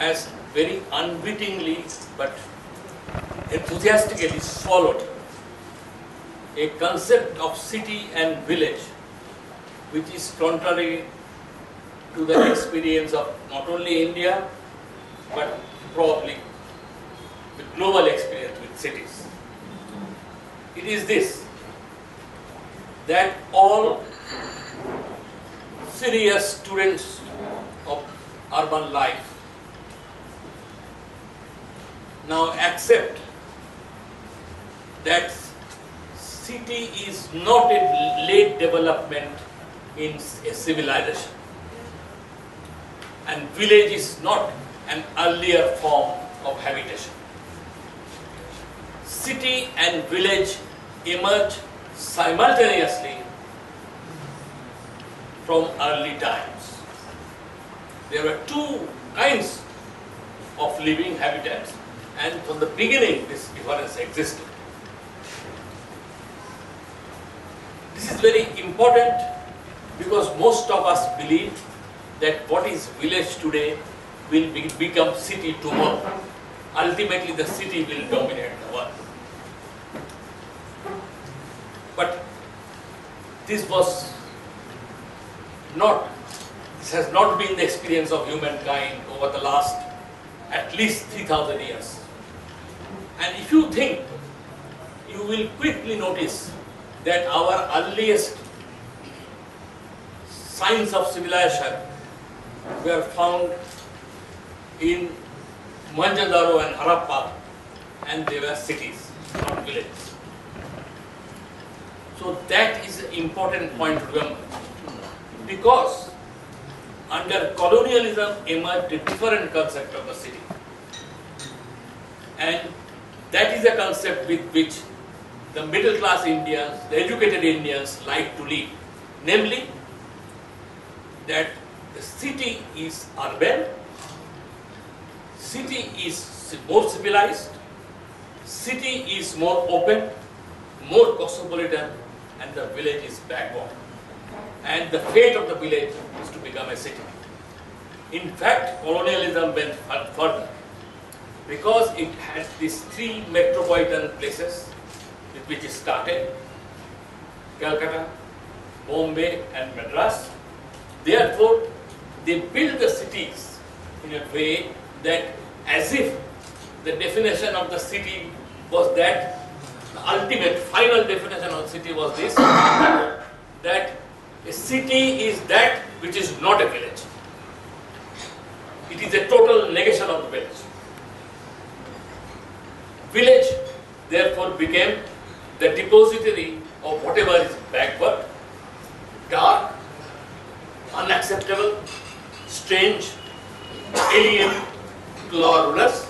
has very unwittingly but enthusiastically swallowed a concept of city and village which is contrary to the experience of not only India but probably the global experience with cities. It is this, that all serious students of urban life now accept that city is not a late development in a civilization and village is not an earlier form of habitation. City and village emerge simultaneously from early times. There were two kinds of living habitats, and from the beginning this difference existed. This is very important because most of us believe that what is village today will become city tomorrow. Ultimately the city will dominate the world. But this has not been the experience of humankind over the last at least 3,000 years. And if you think, you will quickly notice that our earliest signs of civilization were found in Mohenjo-daro and Harappa, and they were cities, not villages. So that is an important point to remember, because under colonialism emerged a different concept of the city, and that is a concept with which the middle class Indians, the educated Indians like to live, namely that the city is urban, city is more civilized, city is more open, more cosmopolitan, and the village is backward. And the fate of the village is to become a city. In fact, colonialism went further because it had these three metropolitan places with which it started: Calcutta, Bombay, and Madras. Therefore, they built the cities in a way that as if the definition of the city was that, the ultimate final definition of the city was this, that a city is that which is not a village. It is a total negation of the village. Village therefore became the depository of whatever is backward, dark, unacceptable, strange, alien to our rulers,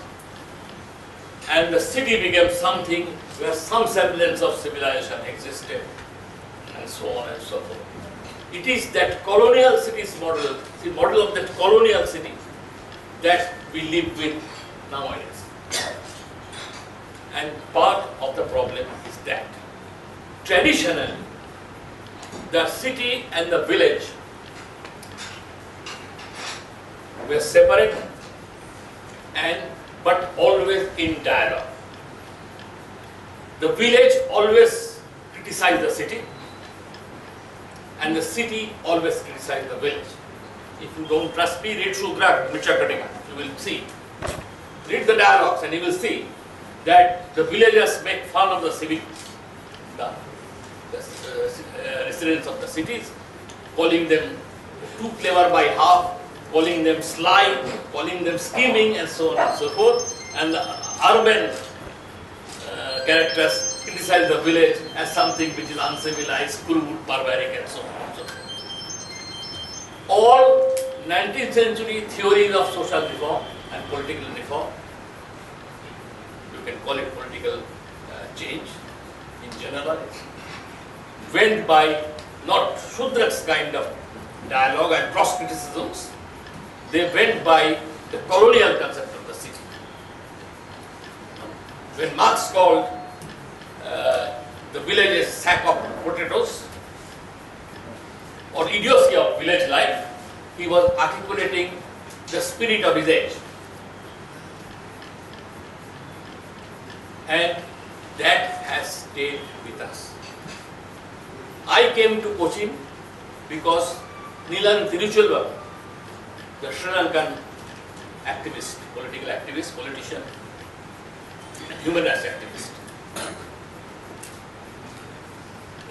and the city became something where some semblance of civilization existed, and so on and so forth. It is that colonial city's model, the model of that colonial city, that we live with nowadays. And part of the problem is that traditionally the city and the village were separate but always in dialogue. The village always criticized the city and the city always criticized the village. If you don't trust me, read Shudra, Michakatika. You will see. Read the dialogues and you will see that the villagers make fun of the residents of the cities, calling them too clever by half, calling them sly, calling them scheming, and so on and so forth. And the urban characters criticize the village as something which is uncivilized, crude, barbaric, and so on and so forth. All 19th century theories of social reform and political reform, you can call it political change in general, went by not Shudra's kind of dialogue and cross criticisms. They went by the colonial concept of the city. When Marx called the village a sack of potatoes or idiocy of village life, he was articulating the spirit of his age. and that has stayed with us. I came to Cochin because Nilan Tiruchelva, the Sri Lankan activist, political activist, politician, and human rights activist,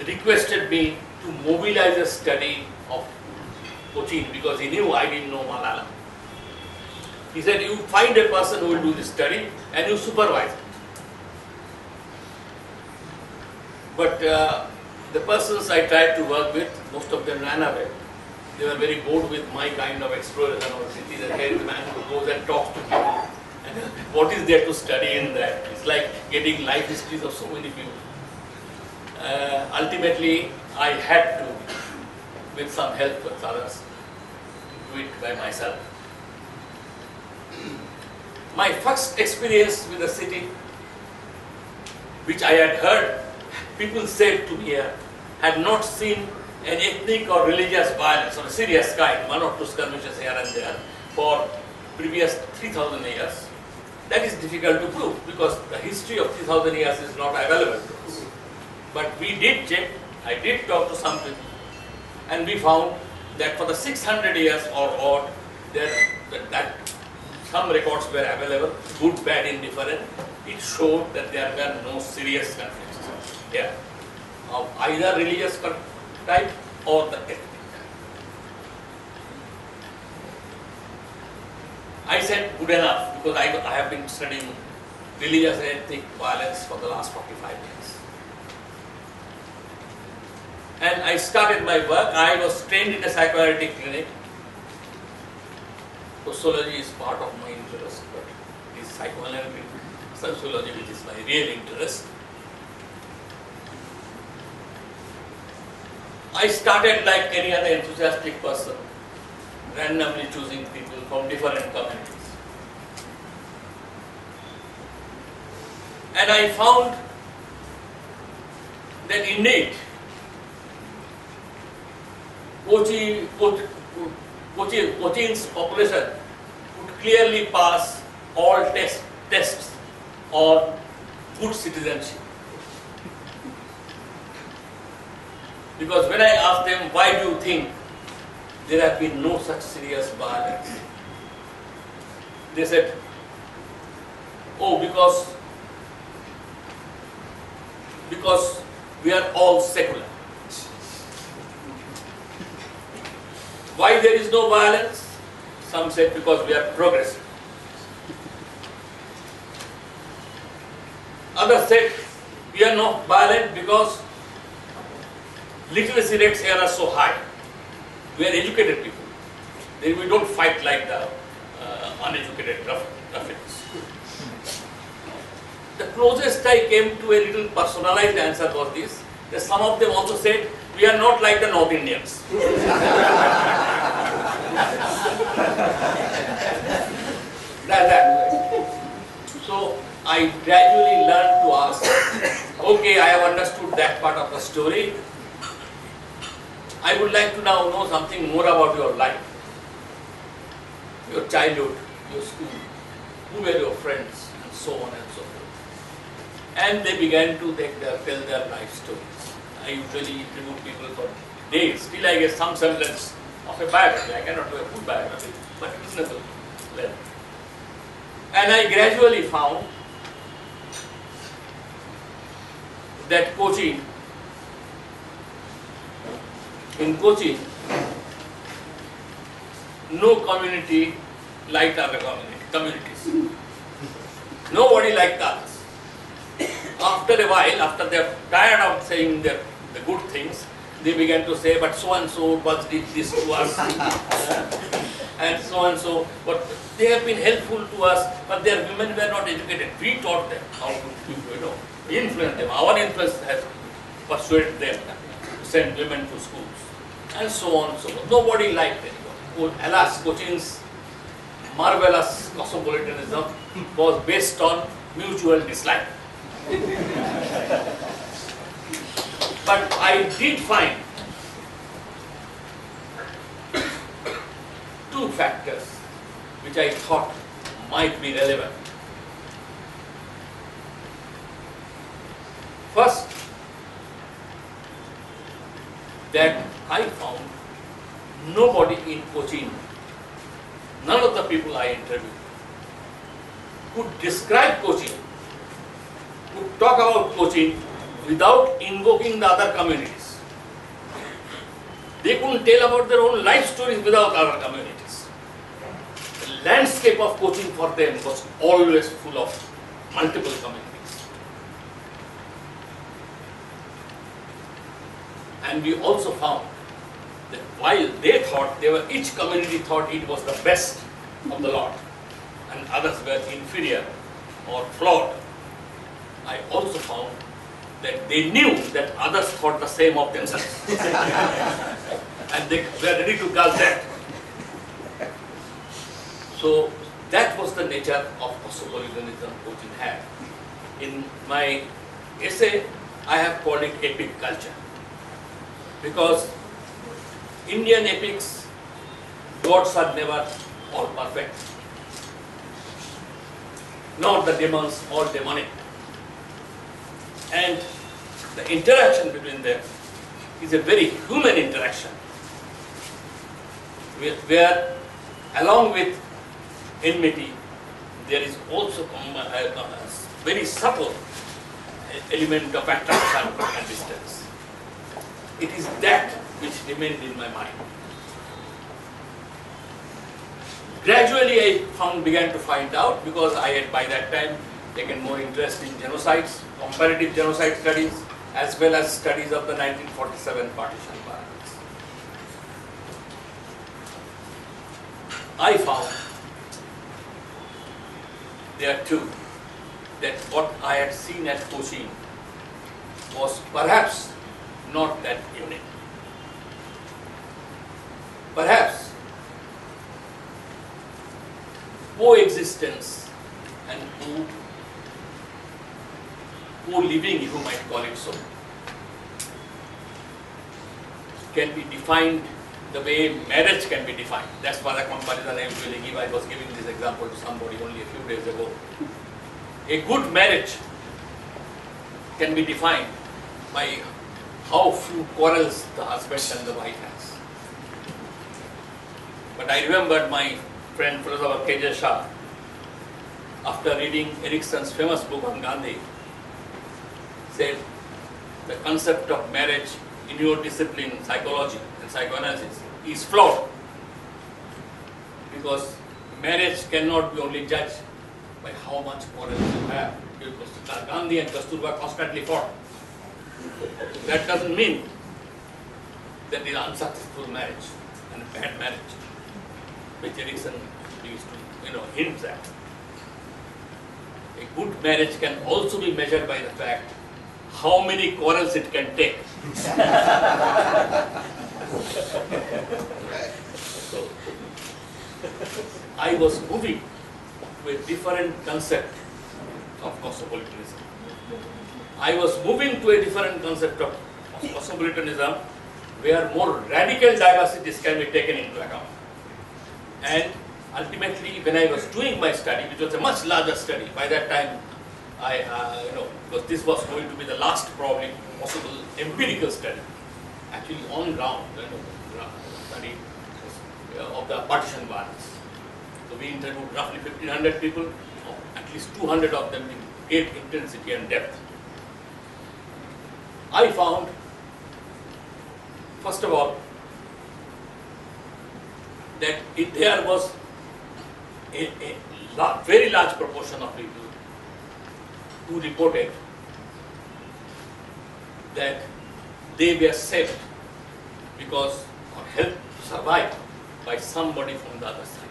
requested me to mobilize a study of Cochin because he knew I didn't know Malayalam. He said, you find a person who will do this study and you supervise it. But the persons I tried to work with, most of them ran away. They were very bored with my kind of exploration of the city. That here is the man who goes and talks to people. And what is there to study in that? It's like getting life histories of so many people. Ultimately, I had to, with some help with others, do it by myself. My first experience with the city, which I had heard, people said to me, had not seen an ethnic or religious violence of a serious kind, one or two skirmishes here and there, for previous 3,000 years. That is difficult to prove because the history of 3,000 years is not available to us. But we did check, I did talk to some people, and we found that for the 600 years or odd, that some records were available, good, bad, indifferent. It showed that there were no serious conflicts here of either religious type or the ethnic type. I said good enough because I have been studying religious and ethnic violence for the last 45 years. And I started my work. I was trained in a psychoanalytic clinic. Sociology is part of my interest, but it is psychoanalytic sociology which is my real interest. I started like any other enthusiastic person, randomly choosing people from different communities. And I found that indeed, Cochin's population would clearly pass all tests on good citizenship. Because when I asked them, why do you think there have been no such serious violence? They said, oh, because we are all secular. Why there is no violence? Some said because we are progressive. Others said we are not violent because literacy rates here are so high. We are educated people. We don't fight like the uneducated ruffians. The closest I came to a little personalized answer was this, that some of them also said, we are not like the North Indians. So I gradually learned to ask, okay, I have understood that part of the story. I would like to now know something more about your life, your childhood, your school, who were your friends, and so on and so forth. And they began to tell their life stories. I usually interview people for days, till I get some semblance of a biography. I cannot do a full biography, but reasonable length. And I gradually found that in Kochi, no community liked other communities. Nobody liked others. After a while, after they are tired of saying the good things, they began to say, but so and so did this to us, and so, but they have been helpful to us, but their women were not educated. We taught them how to, influence them. Our influence has persuaded them to send women to schools, and so on and so forth. Nobody liked anyone. Alas, Cochin's marvelous cosmopolitanism was based on mutual dislike. But I did find two factors which I thought might be relevant. nobody in Cochin, none of the people I interviewed could describe Cochin, could talk about Cochin without invoking the other communities. They couldn't tell about their own life stories without other communities. The landscape of Cochin for them was always full of multiple communities. And we also found that while they thought, each community thought it was the best of the lot, and others were inferior or flawed, I also found that they knew that others thought the same of themselves. And they were ready to gulp that. So that was the nature of cosmopolitanism Cochin had. In my essay, I have called it epic culture. Because Indian epics, gods are never all perfect. Nor the demons all demonic. And the interaction between them is a very human interaction, where along with enmity, there is also a very subtle element of attraction and distance. It is that which remained in my mind. Gradually I began to find out, because I had by that time taken more interest in genocides, comparative genocide studies, as well as studies of the 1947 partition violence. I found there too that what I had seen at Cochin was perhaps not that unique. Perhaps coexistence and co-living, you might call it so, can be defined the way marriage can be defined. That's why the comparison I usually give. I was giving this example to somebody only a few days ago. A good marriage can be defined by how few quarrels the husband and the wife has. But I remembered my friend Philosopher K.J. Shah, after reading Erickson's famous book on Gandhi, said the concept of marriage in your discipline, psychology and psychoanalysis, is flawed, because marriage cannot be only judged by how much quarrels you have. Because Gandhi and Kasturba constantly fought. That doesn't mean that it is unsuccessful marriage and a bad marriage, which Erickson used to hint at. A good marriage can also be measured by the fact how many quarrels it can take. So, I was moving to a different concept of cosmopolitanism. I was moving to a different concept of cosmopolitanism where more radical diversities can be taken into account. And ultimately, when I was doing my study, which was a much larger study, by that time, because this was going to be the last probably possible empirical study, actually on ground, study of the partition violence. So we interviewed roughly 1,500 people, at least 200 of them in great intensity and depth. I found, first of all, that there was a very large proportion of people who reported that they were saved because or helped to survive by somebody from the other side.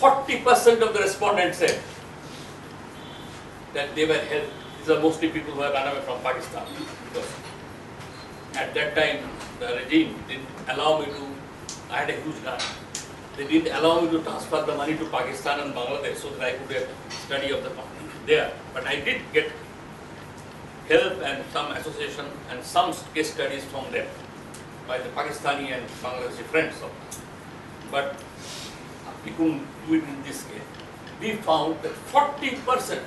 40% of the respondents said that they were helped. These are mostly people who have run away from Pakistan, because at that time the regime didn't allow me to, I had a huge grant. They didn't allow me to transfer the money to Pakistan and Bangladesh so that I could get study of the conflict there. But I did get help and some association and some case studies from them by the Pakistani and Bangladeshi friends of mine. But we couldn't do it in this case. We found that 40%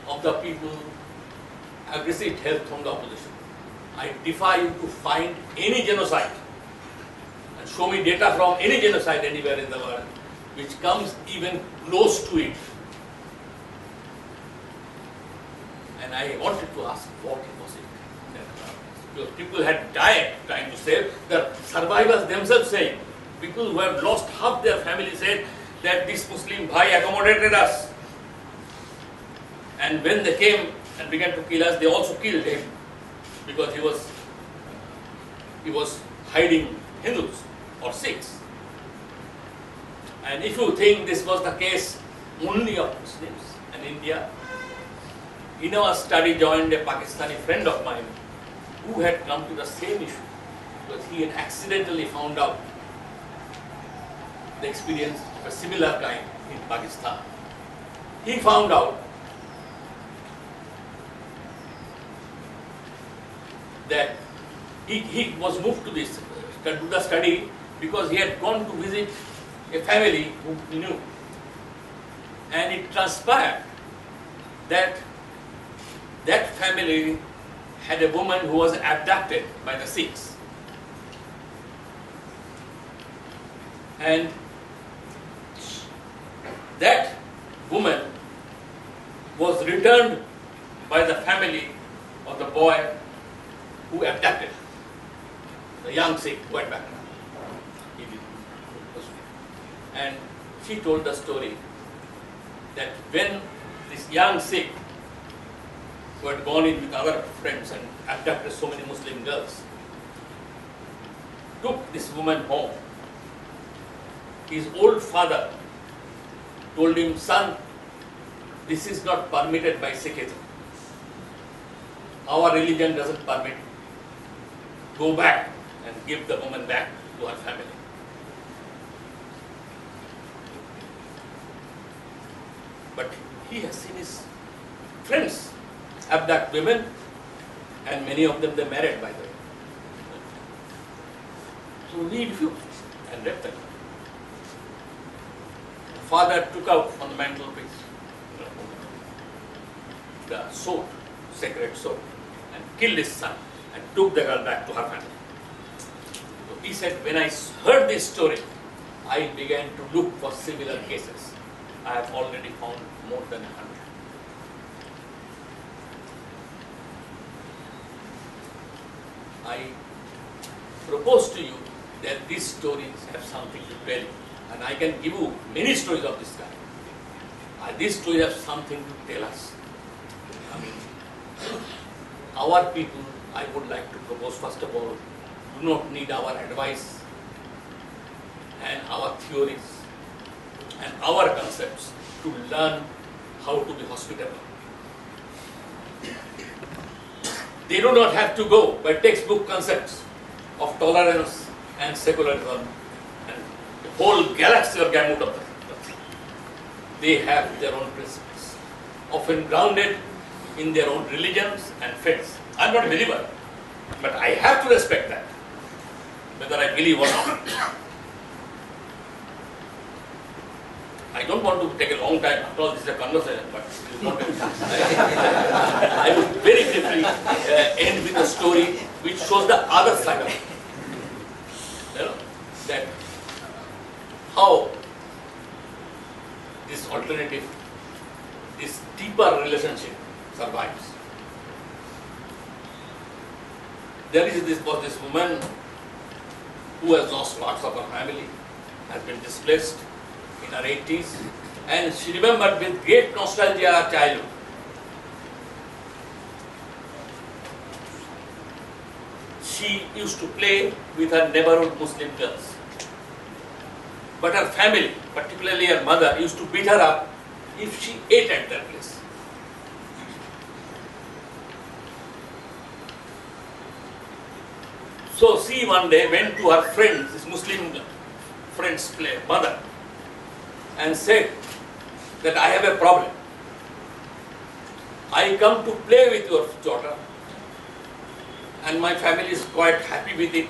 of the people have received help from the opposition. I defy you to find any genocide and show me data from any genocide anywhere in the world which comes even close to it. And I wanted to ask what was it. Because people had died trying to save. The survivors themselves saying, people who have lost half their family said that this Muslim Bhai accommodated us. And when they came and began to kill us, they also killed him because he was hiding Hindus or Sikhs. And if you think this was the case only of Muslims and India, in our study joined a Pakistani friend of mine who had come to the same issue because he had accidentally found out the experience of a similar kind in Pakistan. He found out that he was moved to the study because he had gone to visit a family whom he knew. And it transpired that that family had a woman who was abducted by the Sikhs. And that woman was returned by the family of the boy who abducted her. The young Sikh went back. And she told the story that when this young Sikh, who had gone in with other friends and abducted so many Muslim girls, took this woman home, his old father told him, son, this is not permitted by Sikhism. Our religion doesn't permit. Go back and give the woman back to her family. But he has seen his friends abduct women, and many of them they married, by the way. So he refused and left them. The father took out from the mantelpiece the sword, sacred sword, and killed his son and took the girl back to her family. So he said, when I heard this story, I began to look for similar cases. I have already found more than 100. I propose to you that these stories have something to tell you. And I can give you many stories of this kind. These stories have something to tell us. I mean, our people, I would like to propose, first of all, do not need our advice and our theories and our concepts to learn how to be hospitable. They do not have to go by textbook concepts of tolerance and secularism and the whole galaxy or gamut of them. They have their own principles, often grounded in their own religions and faiths. I am not a believer, but I have to respect that, whether I believe or not. I don't want to take a long time, after all this is a conversation, but I would very briefly end with a story which shows the other side of it. You know, that how this alternative, this deeper relationship survives. There is this woman who has lost parts of her family, has been displaced in her 80s, and she remembered with great nostalgia her childhood. She used to play with her neighborhood Muslim girls. But her family, particularly her mother, used to beat her up if she ate at their place. So she one day went to her friends, this Muslim friend's mother, and said that I have a problem. I come to play with your daughter and my family is quite happy with it.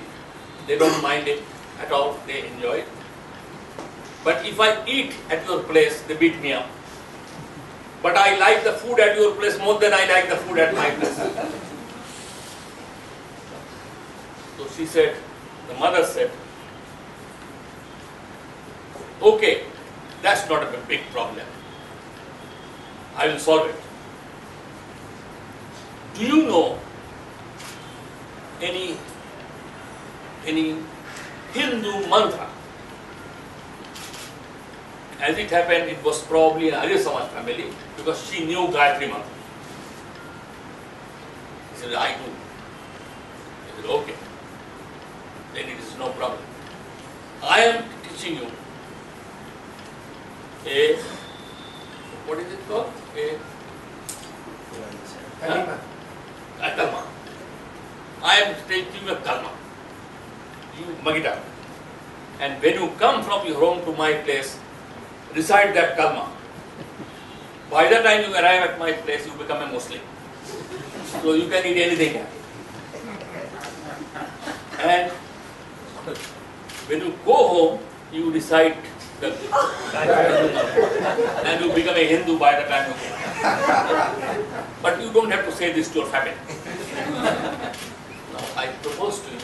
They don't mind it at all, they enjoy it. But if I eat at your place, they beat me up. But I like the food at your place more than I like the food at my place. So she said, the mother said, Okay, that's not a big problem. I will solve it. Do you know any Hindu mantra? As it happened, it was probably an Arya Samaj family because she knew Gayatri mantra. He said, I do. He said, okay. Then it is no problem. I am teaching you a, what is it called? A kalma. I am teaching you a kalma. You mug it up. And when you come from your home to my place, recite that kalma. By the time you arrive at my place, you become a Muslim. So you can eat anything here. And when you go home, you recite the and you become a Hindu by the time you go. But you don't have to say this to your family. Now I propose to you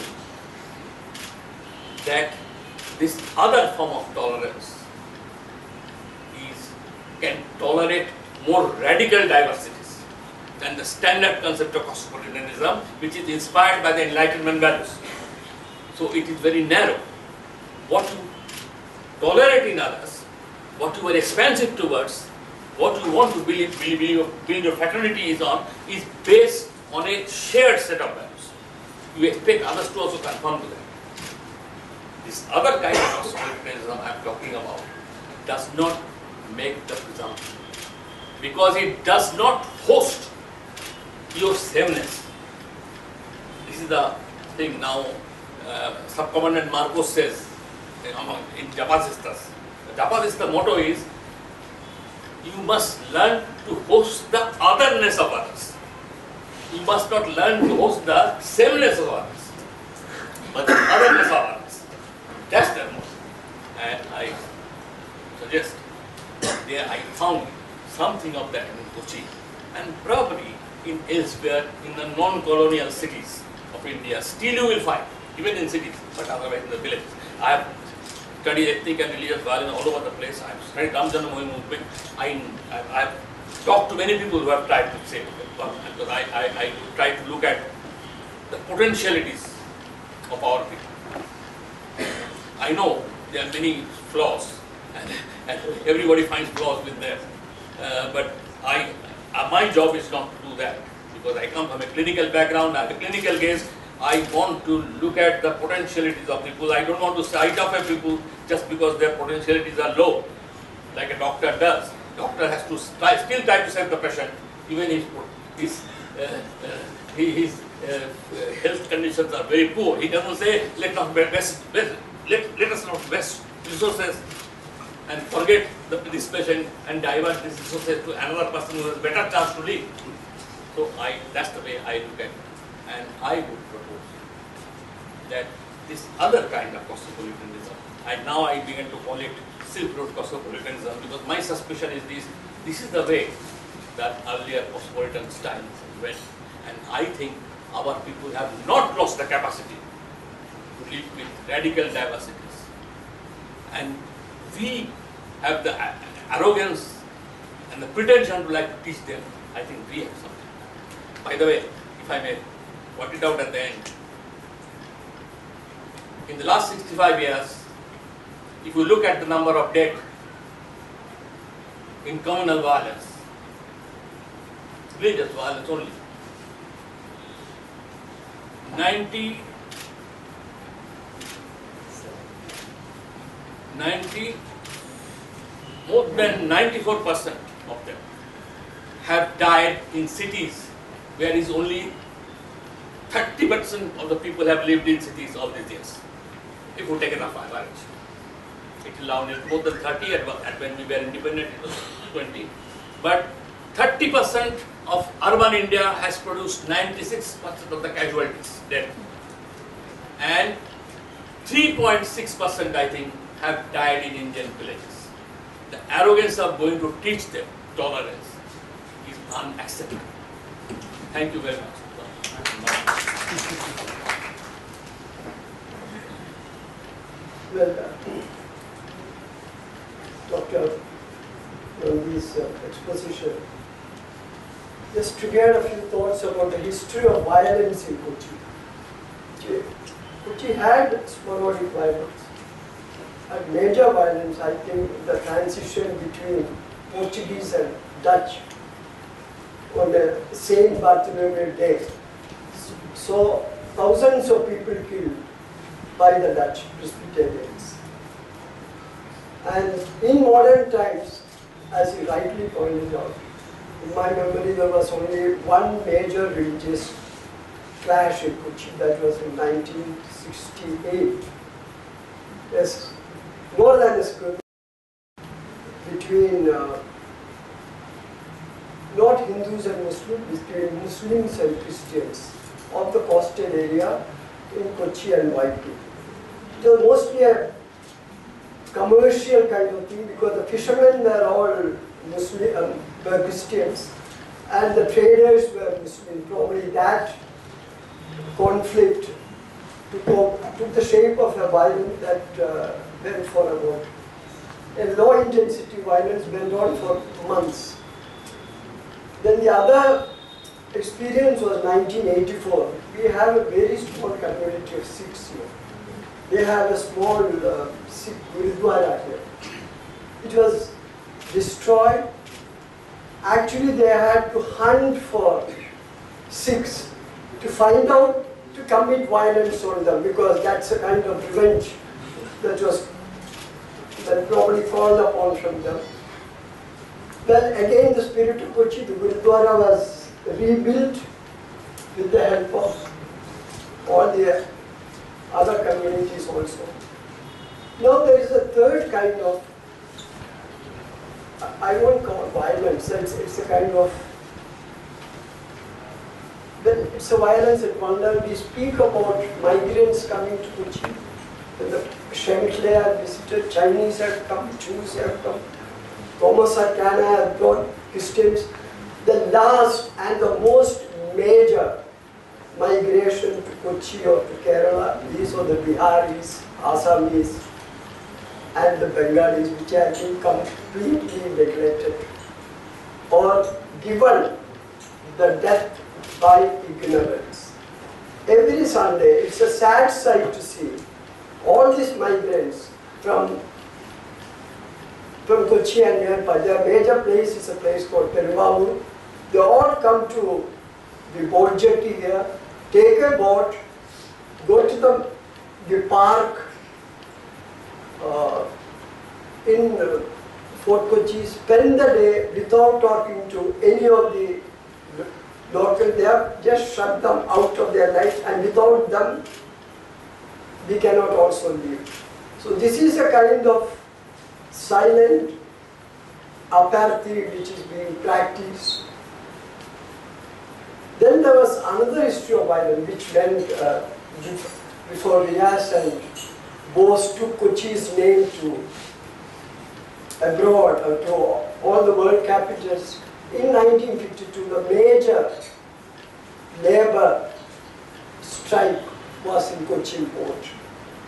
that this other form of tolerance can tolerate more radical diversities than the standard concept of cosmopolitanism, which is inspired by the Enlightenment values. So it is very narrow. What you tolerate in others, what you are expansive towards, what you want to build your fraternity is based on a shared set of values. You expect others to also conform to that. This other kind of cosmopolitanism I am talking about does not make the presumption, because it does not host your sameness. This is the thing now. Subcommandant Marcos says in Japasistas. The Japasista motto is, you must learn to host the otherness of others. You must not learn to host the sameness of others, but the otherness of others. That's the motto. And I suggest there I found something of that in Kochi, and probably in elsewhere in the non-colonial cities of India. Still you will find, even in cities, but otherwise in the villages. I have studied ethnic and religious violence all over the place. I have studied Ram Janma Bhoomi movement. I have talked to many people who have tried to say it, because I try to look at the potentialities of our people. I know there are many flaws, and everybody finds flaws with them. But my job is not to do that, because I come from a clinical background, I have a clinical gaze. I want to look at the potentialities of people. I don't want to cite off at people just because their potentialities are low, like a doctor does. Doctor has to still try to save the patient, even if his health conditions are very poor. He doesn't say, let us not waste resources and forget this patient and divert this resources to another person who has better chance to live. So that's the way I look at it. And I would propose that this other kind of cosmopolitanism, and now I begin to call it Silk Road cosmopolitanism, because my suspicion is this is the way that earlier cosmopolitan styles went. And I think our people have not lost the capacity to live with radical diversities. And we have the arrogance and the pretension to like to teach them. I think we have something. By the way, if I may point it out at the end, in the last 65 years, if you look at the number of dead in communal violence, religious violence only, more than 94% of them have died in cities where is only 30% of the people have lived in cities all these years. If you take enough average, it will now more than 30, and when we were independent it was 20. But 30% of urban India has produced 96% of the casualties dead. And 3.6% I think have died in Indian villages. The arrogance of going to teach them tolerance is unacceptable. Thank you very much. Well done. this exposition, just triggered a few thoughts about the history of violence in Kochi. Kochi had sporadic violence, had major violence, I think, in the transition between Portuguese and Dutch on the Saint Bartholomew Day. So thousands of people killed by the Dutch Presbyterians. And in modern times, as you rightly pointed out, in my memory there was only one major religious clash in Kochi, that was in 1968. Yes, more than a square between not Hindus and Muslims, between Muslims and Christians of the coastal area in Kochi and Whitefield. It was mostly a commercial kind of thing because the fishermen were all Muslim, were Christians, and the traders were Muslim. Probably that conflict took the shape of a violence that went for about a low intensity violence went on for months. Then the other experience was 1984. We have a very small community of Sikhs here. They have a small Sikh Gurudwara here. It was destroyed. Actually, they had to hunt for Sikhs to find out, to commit violence on them, because that's a kind of revenge that probably called upon from them. Well, again, the spirit of Kochi, the Gurudwara was rebuilt with the help of all the other communities also. Now there is a third kind of, I won't call violence, it's a kind of, well, it's a violence at one level. We speak about migrants coming to Kochi. When the Shankle have visited, Chinese have come, Jews have come, Thomas Arcana have brought Christians. The last and the most major migration to Kochi or to Kerala, these are the Biharis, Assamese, and the Bengalis, which have been completely neglected or given the death by ignorance. Every Sunday, it's a sad sight to see all these migrants from Kochi and nearby. Their major place is a place called Peruvavur. They all come to the boat jetty here, take a boat, go to the park in Fort Kochi, spend the day without talking to any of the local. They have just shut them out of their life, and without them, we cannot also live. So this is a kind of silent apartheid which is being practiced. Then there was another history of violence which went before Riaz and Bose took Kochi's name to abroad, to all the world capitals. In 1952, the major labor strike was in Cochin port.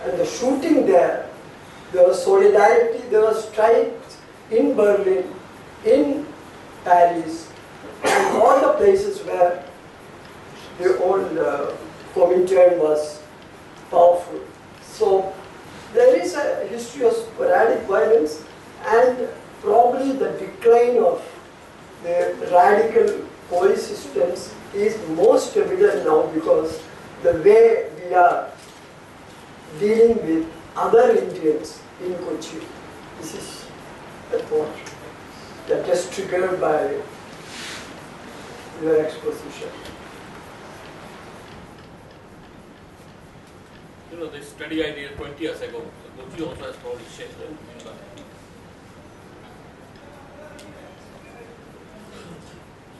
And the shooting there was solidarity, there was strikes in Berlin, in Paris, and all the places where the old Comintern was powerful. So there is a history of sporadic violence, and probably the decline of the radical coexistence is most evident now because the way we are dealing with other Indians in Kochi. This is a thought that is triggered by your exposition. You know, this study I did 20 years ago, Kochi also has probably changed.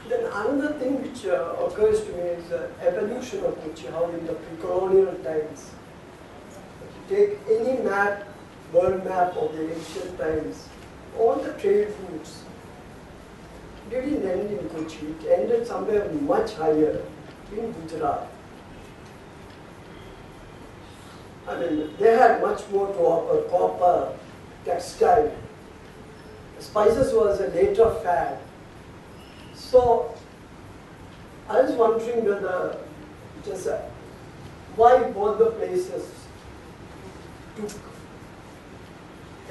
Then another thing which occurs to me is the evolution of Kochi, how in the pre-colonial times, if you take any map, world map of the ancient times, all the trade routes didn't end in Kochi, it ended somewhere much higher in Gujarat. I mean, they had much more to offer, copper, textile, spices was a later fad. So I was wondering whether just why both the places took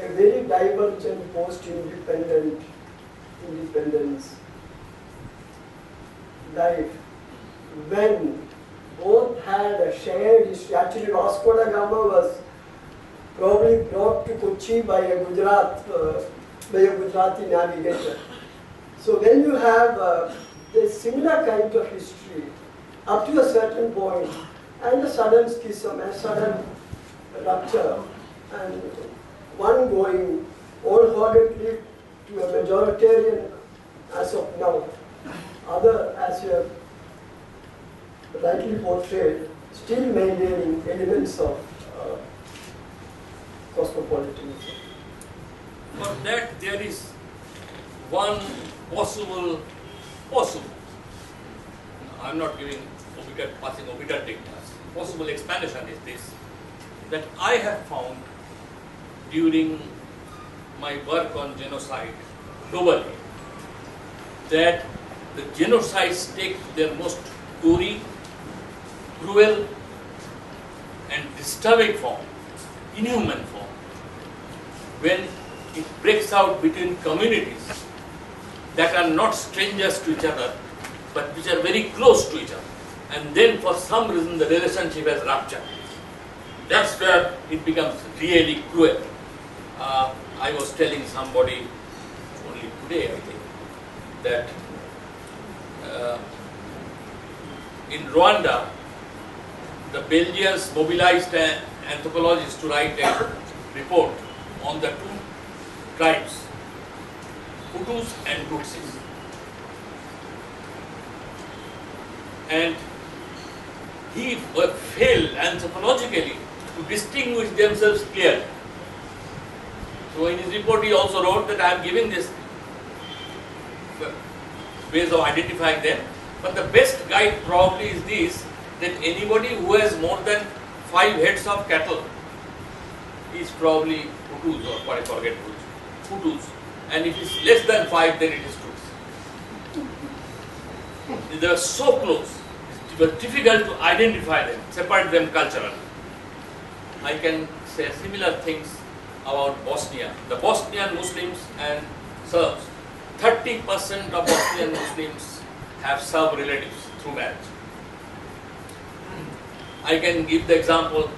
a very divergent post-independence life when both had a shared history. Actually, Vasco da Gama was probably brought to Kochi by a Gujarati navigator. So when you have a similar kind of history up to a certain point, and a sudden schism, a sudden rupture, and one going wholeheartedly to a majoritarian as of now, other, as you have rightly portrayed, still maintaining elements of cosmopolitanism. For that there is one possible, I'm not giving passing obiter dictas, possible explanation is this, that I have found during my work on genocide globally, that the genocides take their most gory, cruel and disturbing form, inhuman form, when it breaks out between communities that are not strangers to each other, but which are very close to each other. And then for some reason the relationship has ruptured. That's where it becomes really cruel. I was telling somebody only today, I think, that in Rwanda, the Belgians mobilized an anthropologist to write a report on the two tribes, Hutus and Tutsis. And he failed anthropologically to distinguish themselves clearly. So in his report he also wrote that I am giving this ways of identifying them, but the best guide probably is this, that anybody who has more than 5 heads of cattle is probably Hutus, or I forget which, Hutus, and if it is less than 5 then it is Tutsis. They were so close, it was difficult to identify them, separate them culturally. I can say similar things about Bosnia. The Bosnian Muslims and Serbs, 30% of Bosnian Muslims have Serb relatives through marriage. I can give the example,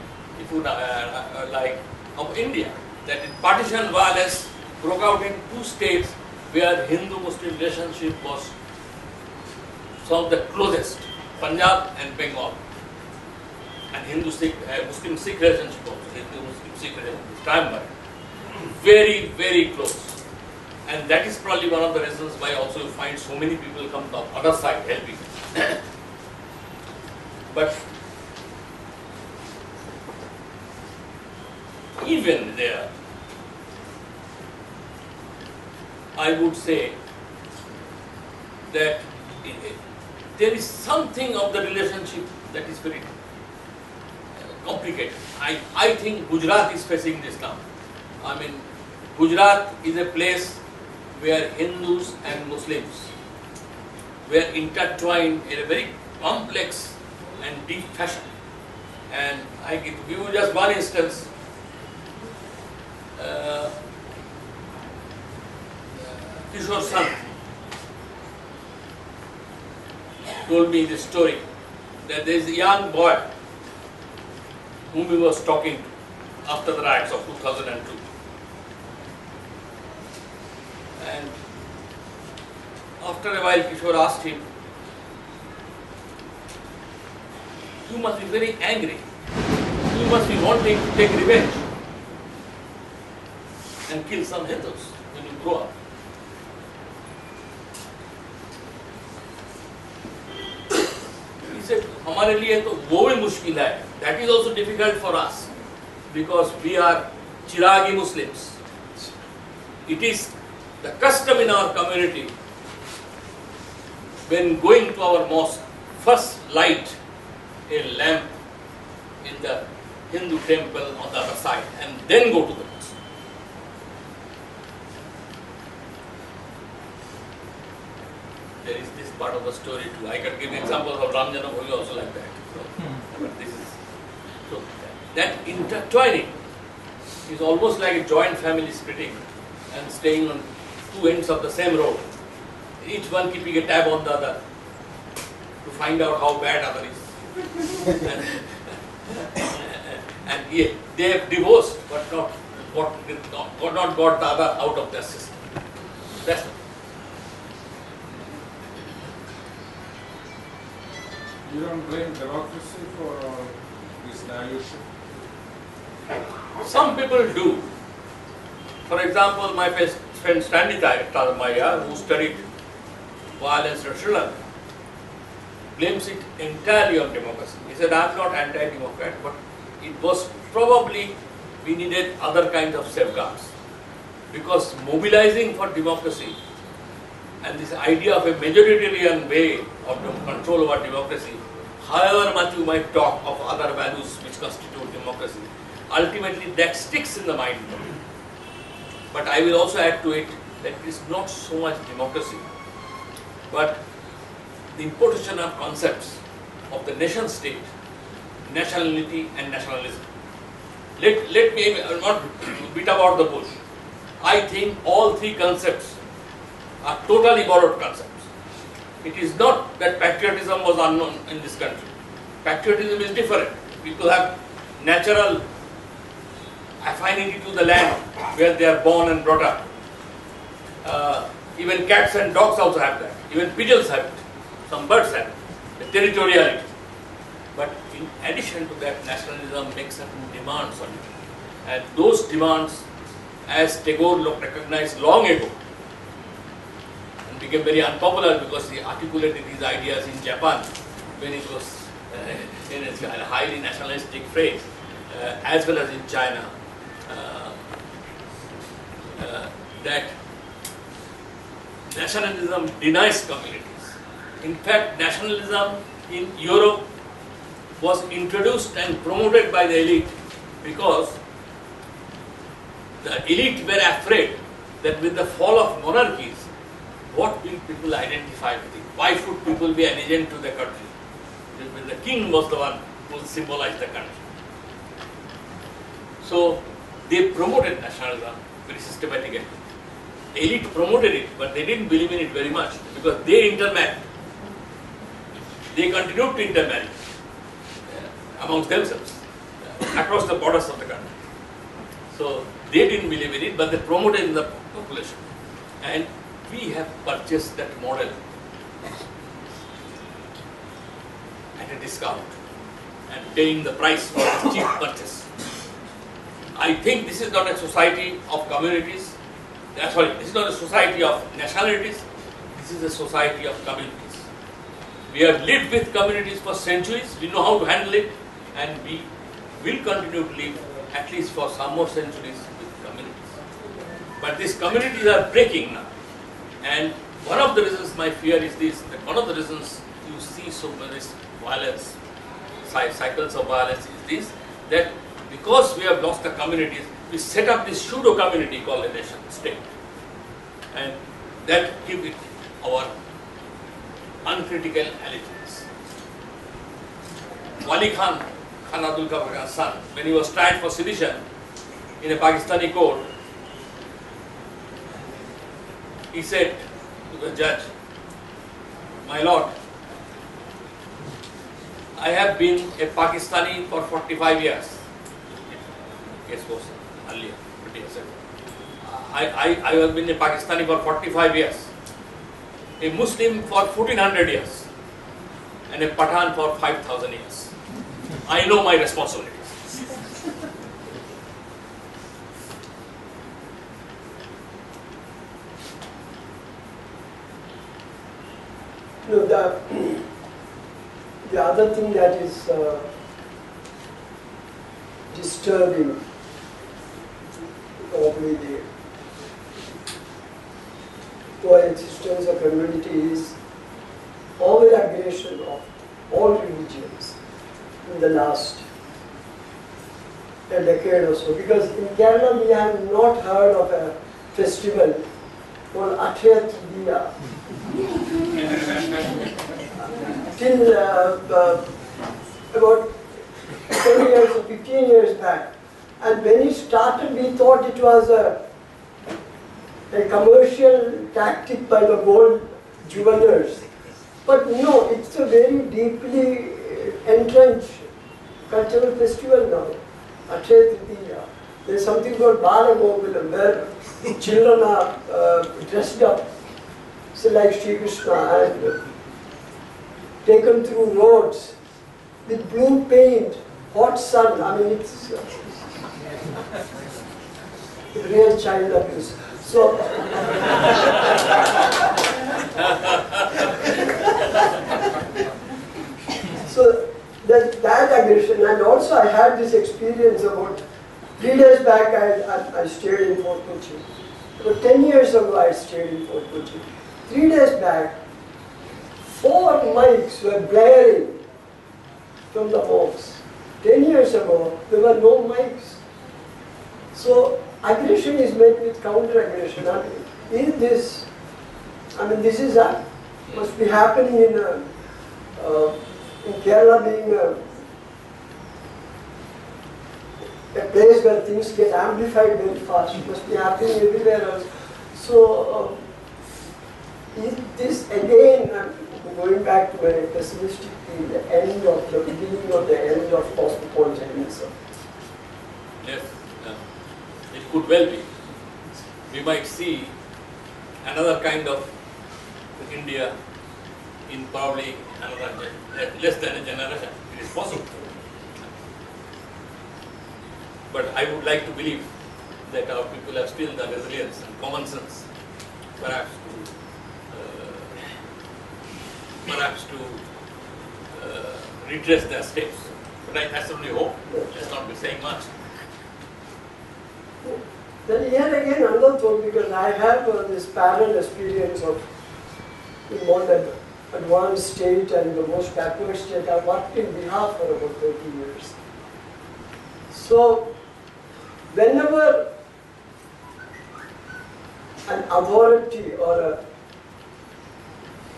if you like, of India, that in partition violence broke out in 2 states where Hindu-Muslim relationship was some of the closest, Punjab and Bengal, and Muslim-Sikh relationship also, Hindu-Muslim-Sikh relationship, primary, very, very close. And that is probably one of the reasons why also you find so many people come to the other side helping. But even there, I would say that there is something of the relationship that is very complicated. I think Gujarat is facing this now. I mean, Gujarat is a place where Hindus and Muslims were intertwined in a very complex and deep fashion. And I give you just one instance. Kishore's son told me this story, that there is a young boy whom he was talking to after the riots of 2002. And after a while, Kishore asked him, "You must be very angry. You must be wanting to take revenge and kill some Hindus when you grow up." He said, "हमारे लिए तो वो भी मुश्किल है. That is also difficult for us because we are Chiragi Muslims. It is the custom in our community, when going to our mosque, first light a lamp in the Hindu temple on the other side and then go to the mosque. part of the story too. I can give examples of Ram Janambhoomi also like that. So, but this is, so that intertwining is almost like a joint family splitting and staying on two ends of the same road, each one keeping a tab on the other to find out how bad other is. And yeah, they have divorced, but not got the other out of their system. That's it. You don't blame democracy for this dilution? Some people do. For example, my friend Stanley Maya, who studied violence in Sri Lanka, blames it entirely on democracy. He said, I'm not anti-democrat, but it was probably we needed other kinds of safeguards. Because mobilizing for democracy and this idea of a majoritarian way of control over democracy, however much you might talk of other values which constitute democracy, ultimately that sticks in the mind. But I will also add to it that it is not so much democracy, but the importation of concepts of the nation state, nationality and nationalism. Let me not beat about the bush. I think all three concepts are totally borrowed concepts. It is not that patriotism was unknown in this country. Patriotism is different. People have natural affinity to the land where they are born and brought up. Even cats and dogs also have that. Even pigeons have it. Some birds have it. The territoriality. But in addition to that, nationalism makes certain demands on it. And those demands, as Tagore recognized long ago, and became very unpopular because he articulated these ideas in Japan when it was in a highly nationalistic phrase, as well as in China, that nationalism denies communities. In fact, nationalism in Europe was introduced and promoted by the elite because the elite were afraid that with the fall of monarchies, what will people identify with it? Why should people be an agent to the country? When the king was the one who symbolized the country. So they promoted nationalism very systematically. The elite promoted it, but they didn't believe in it very much because they intermarried. They continued to intermarry amongst themselves across the borders of the country. So they didn't believe in it, but they promoted it in the population. And we have purchased that model at a discount and paying the price for a cheap purchase. I think this is not a society of communities. Sorry, this is not a society of nationalities. This is a society of communities. We have lived with communities for centuries. We know how to handle it, and we will continue to live at least for some more centuries with communities. But these communities are breaking now. And one of the reasons my fear is this, that one of the reasons you see so many violence, cycles of violence is this, that because we have lost the communities, we set up this pseudo-community called a nation state. And that gives it our uncritical allegiance. Wali Khan, Khan Abdul Ghaffar Khan's son, when he was tried for sedition in a Pakistani court, he said to the judge, "My lord, I have been a Pakistani for 45 years. Yes, was earlier, but he said, I have been a Pakistani for 45 years, a Muslim for 1400 years, and a Pathan for 5000 years. I know my responsibilities." No, the other thing that is disturbing probably the coexistence of community is over-aggression of all religions in the last a decade or so. Because in Kerala we have not heard of a festival called Athaya Diya. till about 10 years or 15 years back. And when it started, we thought it was a commercial tactic by the gold jewelers. But no, it's a very deeply entrenched cultural festival now. Akshaya Tritiya. There's something called Balagokulam, where children are dressed up, so like Sri Krishna, and taken through roads with blue paint, hot sun. I mean, it's real child abuse. So, so that aggression, and also I had this experience about 3 days back. I stayed in Fort Kochi. About 10 years ago, I stayed in Fort Kochi. 3 days back, 4 mics were blaring from the mosques. 10 years ago, there were no mics. So aggression is met with counter-aggression. I mean, this is must be happening in Kerala, being a place where things get amplified very fast. It must be happening everywhere else. So is this again, going back to a pessimistic thing, the beginning of the end of cosmopolitanism? Yes, it could well be. We might see another kind of India in probably another less than a generation. It is possible. But I would like to believe that our people have still the resilience and common sense, perhaps to redress their steps. But I certainly hope. Let's not be saying much. Then here again another thought, because I have this parallel experience of in more than advanced state and the most backward state. I worked in Bihar for about 30 years. So whenever an authority or a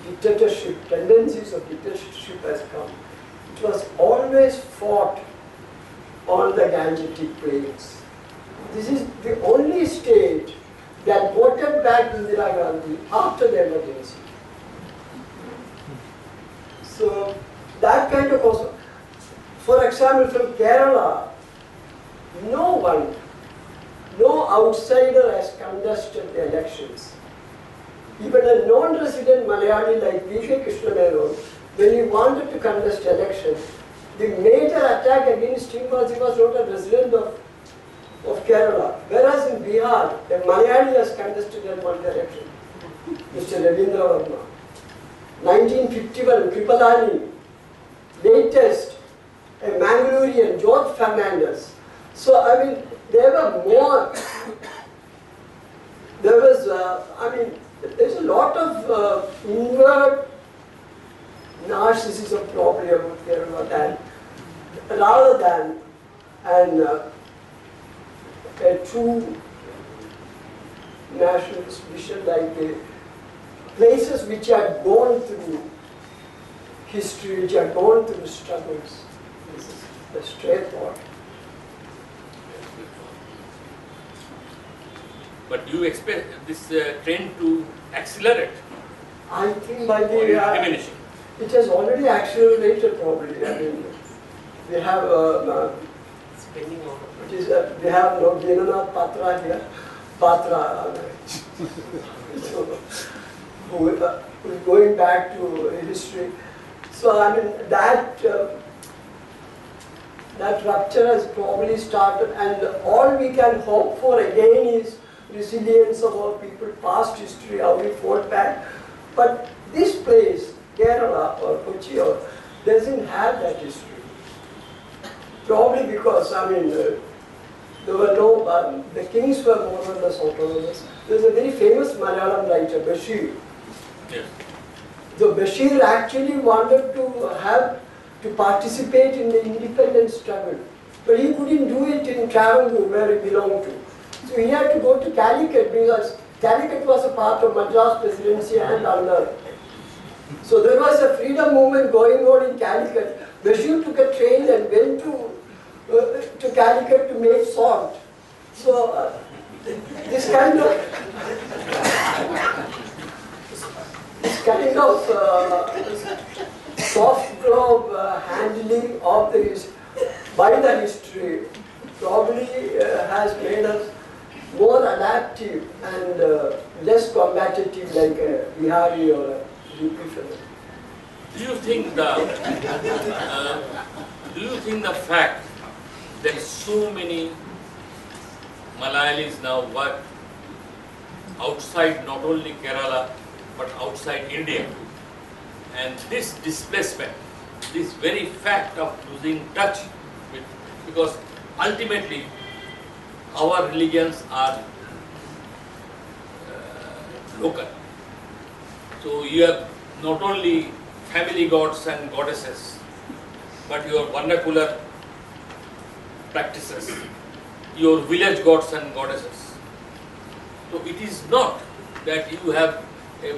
dictatorship, tendencies of dictatorship has come, it was always fought on the Gangetic plains. This is the only state that voted back Indira Gandhi after the emergency. So that kind of also, for example, from Kerala, no outsider has contested the elections. Even a non-resident Malayali like V.K. Krishnamero, when he wanted to contest election, the major attack against him was he was not a resident of Kerala. Whereas in Bihar, a Malayali has contested at one election, Mr. Ravindra Verma. 1951, Kripalani. Latest, a Mangalorean, George Fernandez. So, I mean, there were more. There was, there's a lot of inward narcissism probably about Kerala rather than a true nationalist vision, like the places which have gone through history, which have gone through struggles. This is a straight thought. But do you expect this trend to accelerate? I think by the diminishing. It has already accelerated probably. I mean, we have we have no Dinanath Patra here. Patra, who is going back to history. So I mean that rupture has probably started, and all we can hope for again is resilience of our people, past history, how we fought back. But this place, Kerala or Kochi, doesn't have that history. Probably because, I mean, there were no, the kings were more or less autonomous. There's a very famous Malayalam writer, Bashir. Yes. So Bashir actually wanted to participate in the independence struggle, but he couldn't do it in Travancore, where he belonged to. So he had to go to Calicut, because Calicut was a part of Madras Presidency and under So there was a freedom movement going on in Calicut. Bashir took a train and went to Calicut to make salt. So this kind of soft glove handling of this by the history probably has made us more adaptive and less combative like Bihari or UP fellow. Do you think the fact that so many Malayalis now work outside not only Kerala but outside India, and this displacement, this very fact of losing touch with, because ultimately our religions are local. So you have not only family gods and goddesses, but your vernacular practices, your village gods and goddesses. So it is not that you have a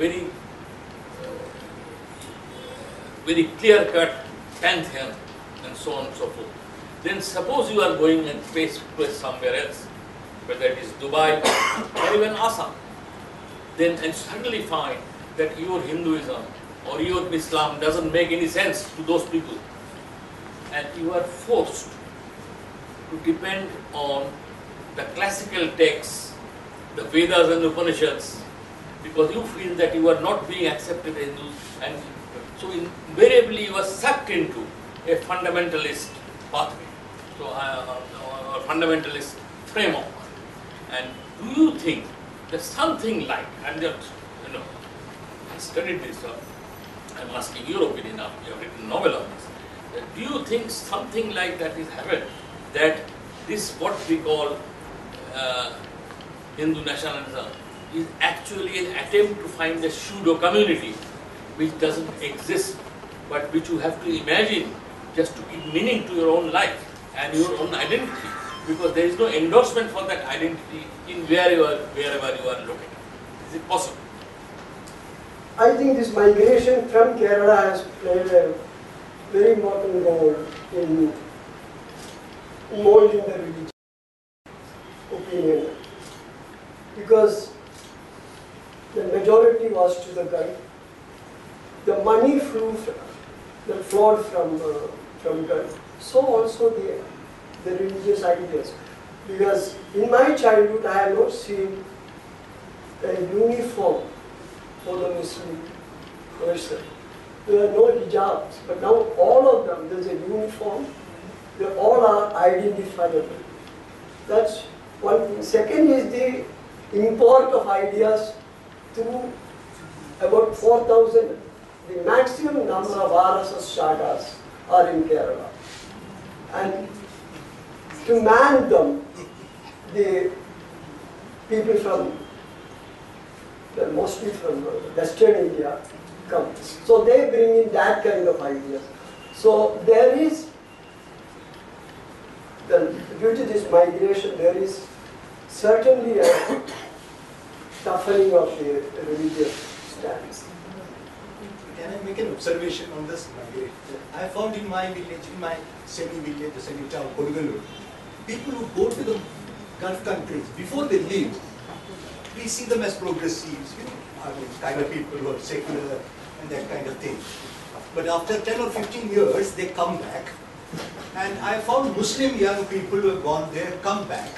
very clear-cut pantheon and so on and so forth. Then suppose you are going and place somewhere else, whether it is Dubai or even Assam, then and suddenly find that your Hinduism or your Islam doesn't make any sense to those people, and you are forced to depend on the classical texts, the Vedas and Upanishads, because you feel that you are not being accepted as Hindus, and so invariably you are sucked into a fundamentalist pathway, so a fundamentalist framework. And do you think that something like, and just, I studied this, I'm asking your opinion now, you have written a novel on this, do you think something like that is happened, that this what we call Hindu nationalism is actually an attempt to find a pseudo community which doesn't exist, but which you have to imagine just to give meaning to your own life and your own identity, because there is no endorsement for that identity in wherever you are located. Is it possible? I think this migration from Kerala has played a very important role in molding the religious opinion, because the majority was to the Gulf. The money flowed from Gulf. So also the religious ideas. Because in my childhood I have not seen a uniform for the Muslim person. There are no hijabs, but now all of them, there's a uniform. They all are identifiable. That's one thing. Second is the import of ideas through about 4,000. The maximum number of RSS shakas are in Kerala. And to man them, the people from, mostly from Western India, come. So they bring in that kind of ideas. So there is, due to this migration, there is certainly a toughening of the religious stance. Can I make an observation on this migration? I found in my village, in my semi-village, the semi-town, Kodungalur, people who go to the Gulf countries, before they leave, we see them as progressives, kind of people who are secular and that kind of thing. But after 10 or 15 years, they come back. And I found Muslim young people who have gone there, come back.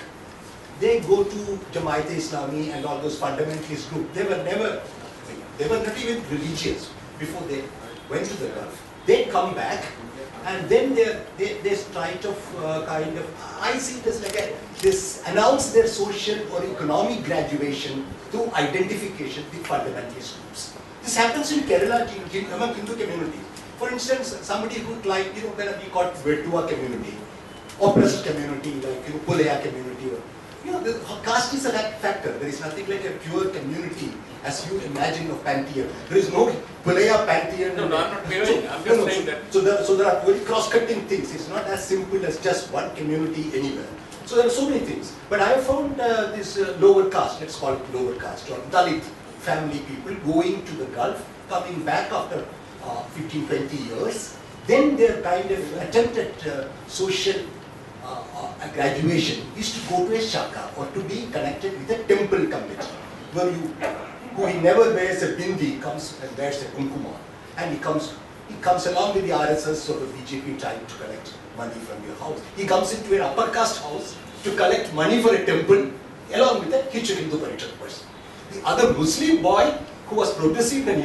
They go to Jamaat-e-Islami and all those fundamentalist groups. They were not even religious before they went to the Gulf. They come back, and then they try to I see this like this announce their social or economic graduation through identification with fundamentalist groups. This happens in Kerala among Hindu community. For instance, somebody who like when we got Vetua community, oppressed community like Pulaya community. The caste is a factor. There is nothing like a pure community as you imagine of pantheon. There is no Pulaya pantheon. No, I'm not hearing. I'm just saying that. So there are very cross-cutting things. It's not as simple as just one community anywhere. So there are so many things. But I found this lower caste, let's call it lower caste, or Dalit family people going to the Gulf, coming back after 15, 20 years. Then their kind of attempt at social graduation is to go to a shaka or to be connected with a temple committee, where who he never wears a bindi, comes and wears a kumkuma, and he comes along with the RSS or the BJP trying to collect money from your house. He comes into an upper caste house to collect money for a temple along with a Hindu Paritan person. The other Muslim boy who was progressive than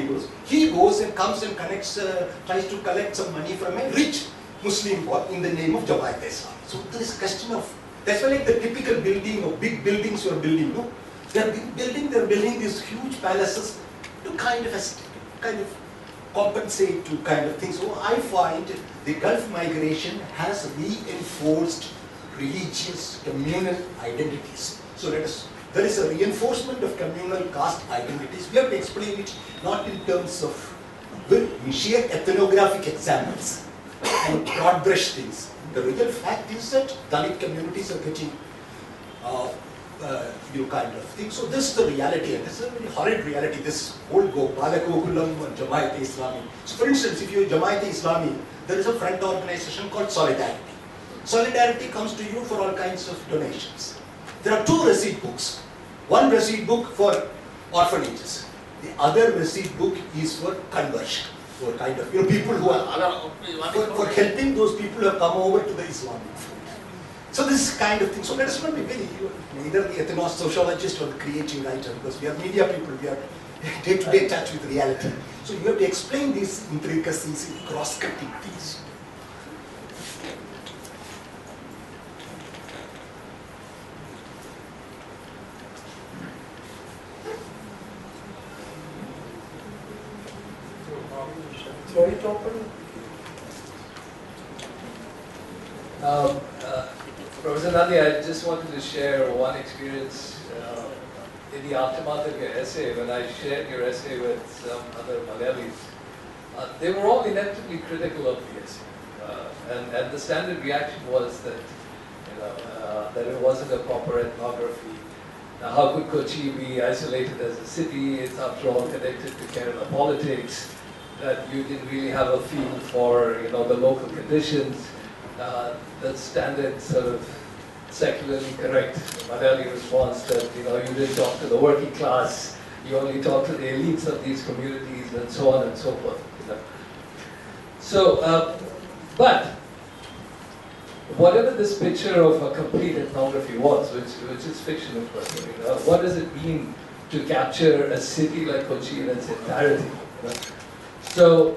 he goes and comes and connects, tries to collect some money from a rich Muslim boy in the name of Jamaat Islam. So this question of, that's why like the typical building or big buildings you are building, no? They're building these huge palaces to kind of compensate to kind of things. So I find the Gulf migration has reinforced religious, communal identities. So there is a reinforcement of communal caste identities. We have to explain it not in terms of sheer ethnographic examples and broad brush things. The real fact is that Dalit communities are getting kind of thing. So this is the reality, and this is a very horrid reality, this whole Gopala Gokulam and Jamaat Islami. So for instance, if you are Jamaat Islami, there is a front organization called Solidarity. Solidarity comes to you for all kinds of donations. There are two receipt books. One receipt book for orphanages. The other receipt book is for conversion, for kind of people who are for helping those people who have come over to the Islamic faith. So this kind of thing. So let us not be very neither the ethno-sociologist or the creative writer, because we are media people. We are day-to-day touch with reality. So you have to explain these intricacies in cross-cutting things. Sorry, Topper. Professor Nandy, I just wanted to share one experience in the aftermath of your essay. When I shared your essay with some other Malayalis, they were all inevitably critical of the essay, and the standard reaction was that that it wasn't a proper ethnography. Now, how could Kochi be isolated as a city? It's after all connected to Kerala politics. That you didn't really have a feel for the local conditions. The standard sort of secularly correct Malayali response that you didn't talk to the working class, you only talk to the elites of these communities, and so on and so forth. So, but whatever this picture of a complete ethnography was, which is fiction of course, what does it mean to capture a city like Kochi in its entirety? So,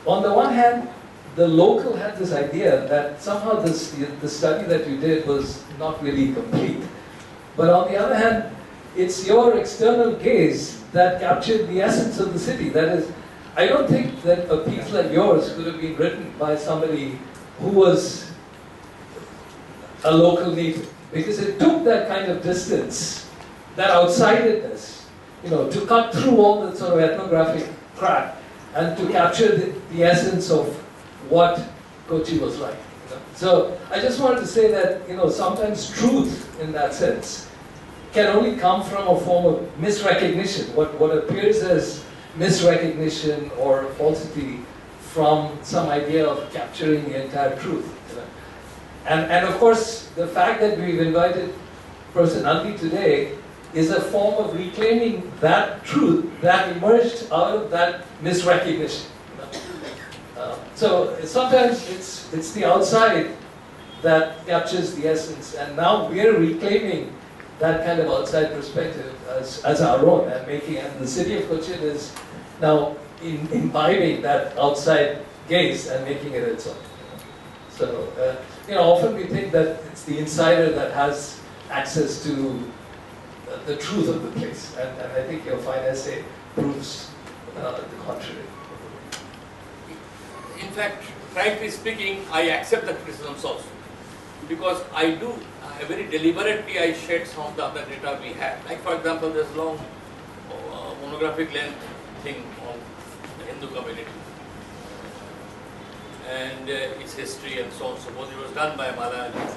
on the one hand, the local had this idea that somehow the study that you did was not really complete. But on the other hand, it's your external gaze that captured the essence of the city. That is, I don't think that a piece like yours could have been written by somebody who was a local native, because it took that kind of distance, that outsidedness, to cut through all the sort of ethnographic crap and to capture the essence of what Kochi was like. So I just wanted to say that sometimes truth in that sense can only come from a form of misrecognition, what appears as misrecognition or falsity from some idea of capturing the entire truth. And of course, the fact that we've invited Professor Nandy today is a form of reclaiming that truth that emerged out of that misrecognition. So sometimes it's the outside that captures the essence, and now we're reclaiming that kind of outside perspective as our own, and the city of Cochin is now imbibing that outside gaze and making it its own. So often we think that it's the insider that has access to the truth of the place, and I think your fine essay proves the contrary. In fact, frankly speaking, I accept the criticisms also, because I very deliberately I shared some of the other data we had. Like for example, there's long monographic length thing on the Hindu community and its history and so on and so forth. It was done by Madhavan.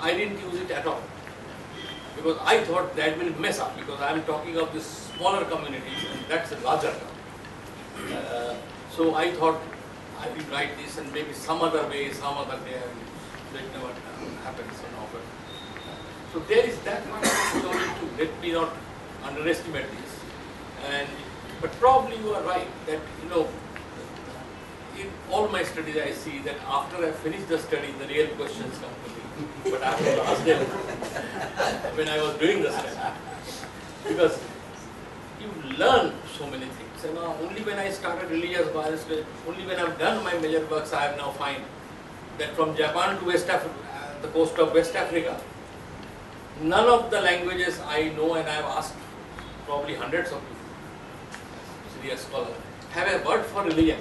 I didn't use it at all. because I thought that will mess up, because I am talking of this smaller communities and that's a larger term. So I thought I will write this and maybe some other way, some other day, that never happens and often. So there is that much story too. Let me not underestimate this. But probably you are right that, in all my studies I see that after I finish the study, the real questions come to me. But I have to ask them when I was doing the study. Because you learn so many things. And only when I started religious bias, only when I have done my major works, I have now find that from Japan to West Africa, the coast of West Africa, none of the languages I know, and I have asked probably hundreds of people, serious scholars, have a word for religion.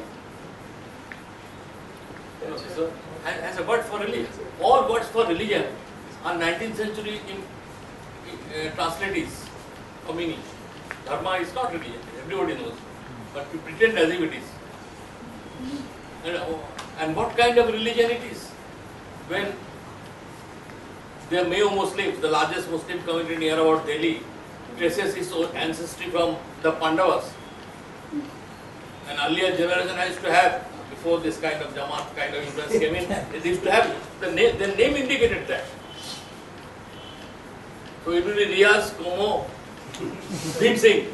So, as a word for religion. All words for religion are 19th century translatees of meaning. Dharma is not religion, everybody knows, but we pretend as if it is. And what kind of religion it is? When the Mayo Muslims, the largest Muslim community near about Delhi, traces its own ancestry from the Pandavas. An earlier generation used to have, before this kind of Jamaat kind of influence came in, they used to have, the name indicated that. So it will be Riaz, Komo, Bhim Singh.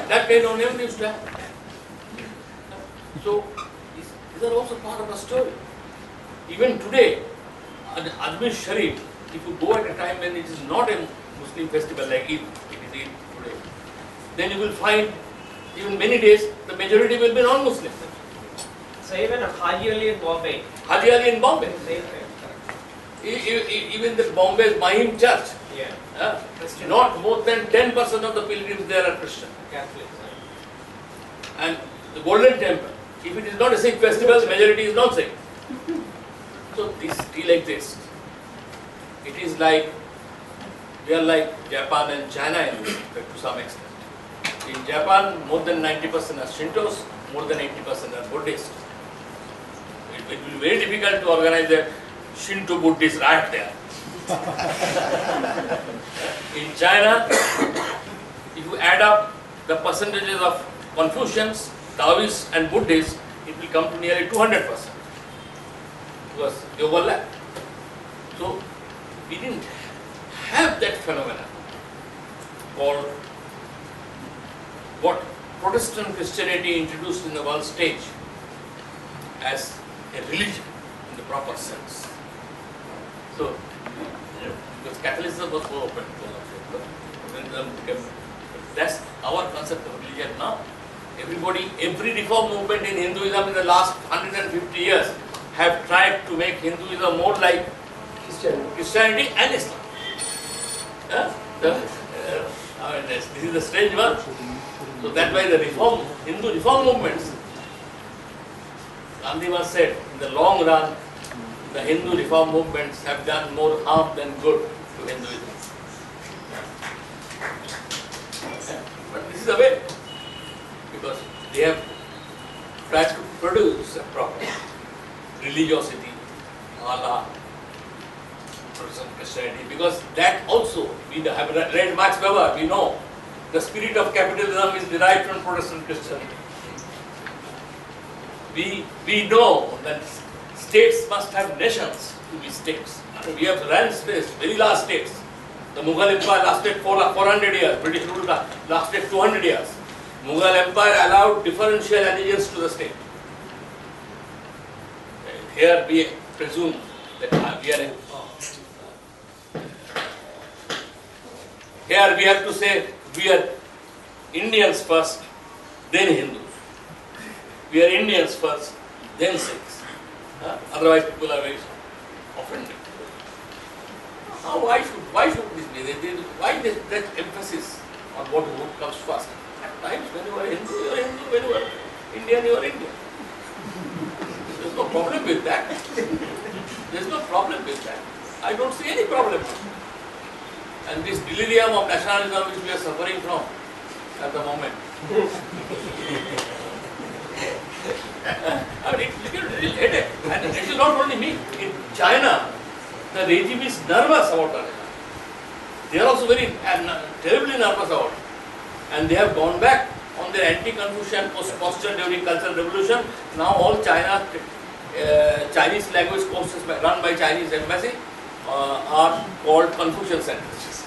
That kind of name they used to have. So these are also part of the story. Even today, Ajmer Sharif, if you go at a time when it is not a Muslim festival like Eid, it is Eid today, then you will find even many days the majority will be non-Muslim. So even Haji Ali in Bombay. Haji Ali in Bombay. Same thing. Even the Bombay's Mahim Church, Yeah. not more than 10% of the pilgrims there are Christian. Catholics. And the Golden Temple, if it is not a Sikh festival, the majority is non-Sikh. So this still exists. It is like, we are like Japan and China in this respect to some extent. In Japan, more than 90% are Shintos, more than 80% are Buddhists. It will be very difficult to organize a Shinto Buddhist right there. In China, if you add up the percentages of Confucians, Taoists and Buddhists, it will come to nearly 200%. Because they overlap. So we didn't have that phenomenon called what Protestant Christianity introduced in the world stage as a religion in the proper sense. So, because Catholicism was more open to that's our concept of religion now. Every reform movement in Hinduism in the last 150 years have tried to make Hinduism more like Christianity and Islam. This is the strange one. So that's why the Hindu reform movements, Gandhi once said, in the long run, the Hindu reform movements have done more harm than good to Hinduism. But this is the way, because they have tried to produce a proper religiosity, a la Protestant Christianity, because that also, we have read Max Weber, we know the spirit of capitalism is derived from Protestant Christianity. We know that states must have nations to be states. We have ran states, very large states. The Mughal Empire lasted 400 years, British rule lasted 200 years. Mughal Empire allowed differential allegiance to the state. Here we presume that we are here we have to say we are Indians first, then Hindus. We are Indians first, then Sikhs. Otherwise people are very offended. Why should this be? Why that emphasis on what comes first? At times when you are Hindu, you are Hindu. When you are Indian, you are Indian. There is no problem with that. There is no problem with that. I don't see any problem. And this delirium of nationalism which we are suffering from at the moment. I mean, it's a real headache. And it is not only me. In China, the regime is nervous about Rajasthan. They are also very terribly nervous about it. And they have gone back on their anti-Confucian posture during Cultural Revolution. Now all Chinese language courses run by Chinese embassy are called Confucian centers.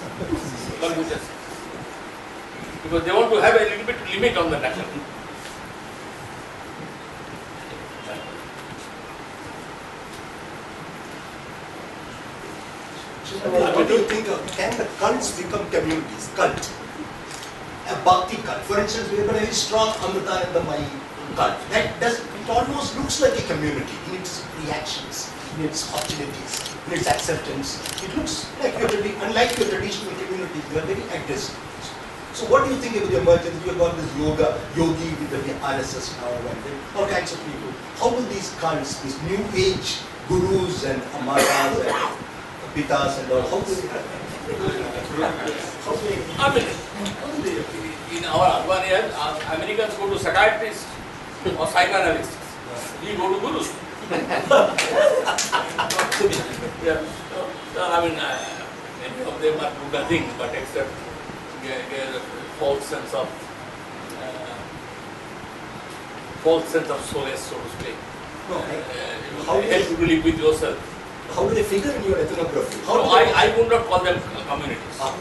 Confucian centers. Because they want to have a little bit limit on the national. What do you think of, can the cults become communities? Cult. A bhakti cult. For instance, we have a very strong Amritanandamayi cult. It almost looks like a community in its reactions, in its opportunities, in its acceptance. It looks like unlike your traditional communities, you are very aggressive. So what do you think about the emergence? You have got this yogi with the RSS now and all kinds of people. How will these cults, these new age gurus and amaras and pitas and all, how do they I mean, in our urban areas, Americans go to psychiatrists or psychoanalysts. We go to gurus. Yeah. So, I mean, many of them are do nothing but except get a false sense of solace, so to speak. No, How help you to live with yourself. How do they figure in your ethnography? So I would not call them communities. Ah.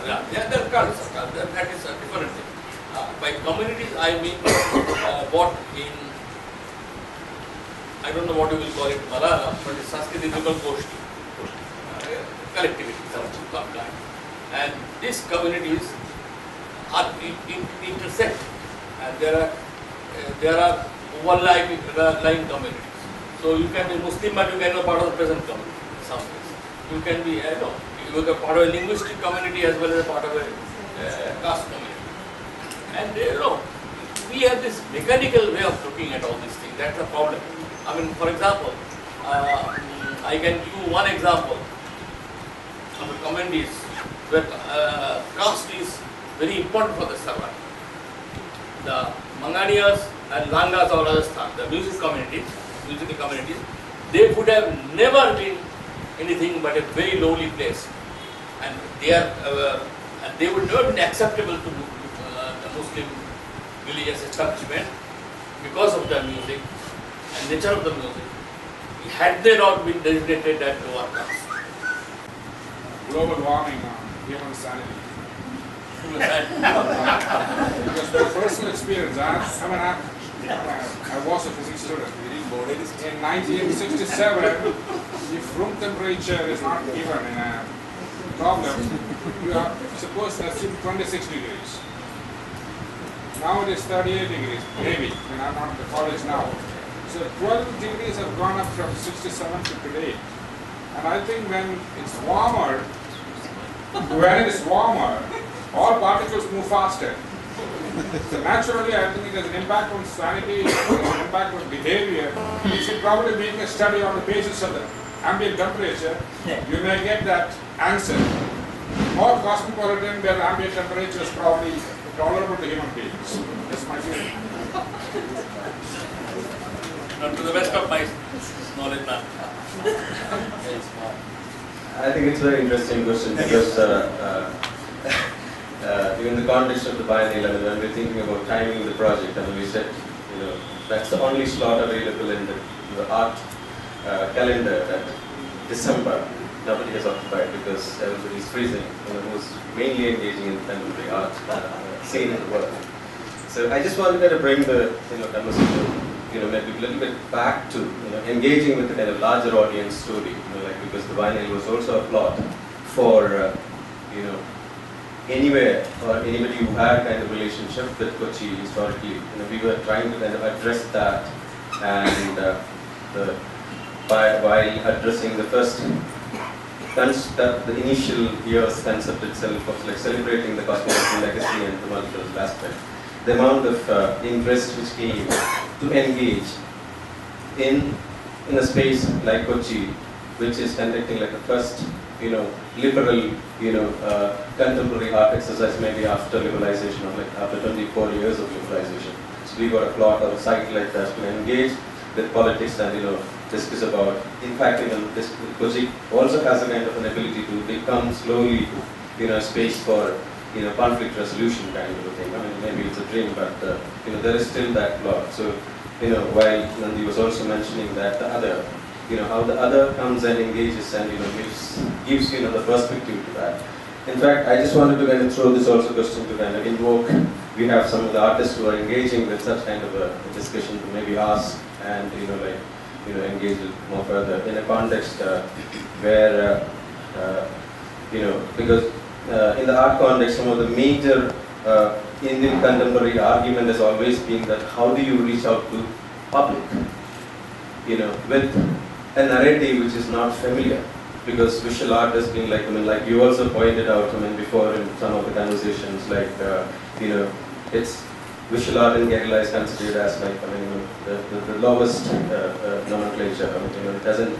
They're cults. That is a different thing. By communities, I mean what in, I don't know what you will call it, Malayalam, but in Sanskrit it is called Kochi. Collectivity, some kind. And these communities are intersect, and there are overlying communities. So you can be Muslim, but you can be part of the present community in some ways. You can be, you are part of a linguistic community as well as a part of a caste community. And we have this mechanical way of looking at all these things. That's the problem. I mean, for example, I can give you one example of the communities where caste is very important for the survival. The Manganiyas and Langas of Rajasthan, the musical communities, they would have never been anything but a very lowly place, and they would not be acceptable to the Muslim religious establishment because of the music and nature of the music. Had they not been designated as lower caste. Global warming on human sanity. Because my personal experience, I was a physics student. In 1967, if room temperature is not given in a problem, you are supposed to assume 26 degrees. Now it is 38 degrees, maybe, and I'm not at the college now. So 12 degrees have gone up from 67 to today. And I think when it's warmer, all particles move faster. So naturally, I think it has an impact on sanity, it has an impact on behavior. You should probably make a study on the basis of the ambient temperature. You may get that answer. More cosmopolitan, their ambient temperature is probably tolerable to human beings. That's my feeling. Not to the best of my knowledge, ma'am. I think it's a very interesting question because in the context of the Biennale, when we're thinking about timing the project, we said, that's the only slot available in the art calendar that December nobody has occupied because everybody's freezing, who's mainly engaging in contemporary art scene in the world. So I just wanted to bring the conversation, maybe a little bit back to engaging with the kind of larger audience story, because the Biennale was also a plot for anywhere or anybody who had kind of relationship with Kochi historically. We were trying to kind of address that, and while addressing the first concept, the initial year's concept itself of like celebrating the cosmopolitan legacy and the multicultural aspect, the amount of interest which came to engage in a space like Kochi, which is conducting like the first liberal contemporary art exercise maybe after liberalization, or like after 24 years of liberalization. So we got a plot or a site like that to engage with politics and discuss about. In fact, even this Kochi also has a kind of an ability to become slowly, a space for, conflict resolution kind of a thing. I mean, maybe it's a dream, but there is still that plot. So, while Nandi was also mentioning that the other, how the other comes and engages and gives the perspective to that. In fact, I just wanted to kind of throw this also question to kind of invoke. We have some of the artists who are engaging with such kind of a discussion to maybe ask and engage it more further in a context where because in the art context, some of the major Indian contemporary argument has always been that how do you reach out to public, with a narrative which is not familiar, because visual art has been like you also pointed out, before in some of the conversations, it's visual art in Kerala is considered as the lowest nomenclature. It doesn't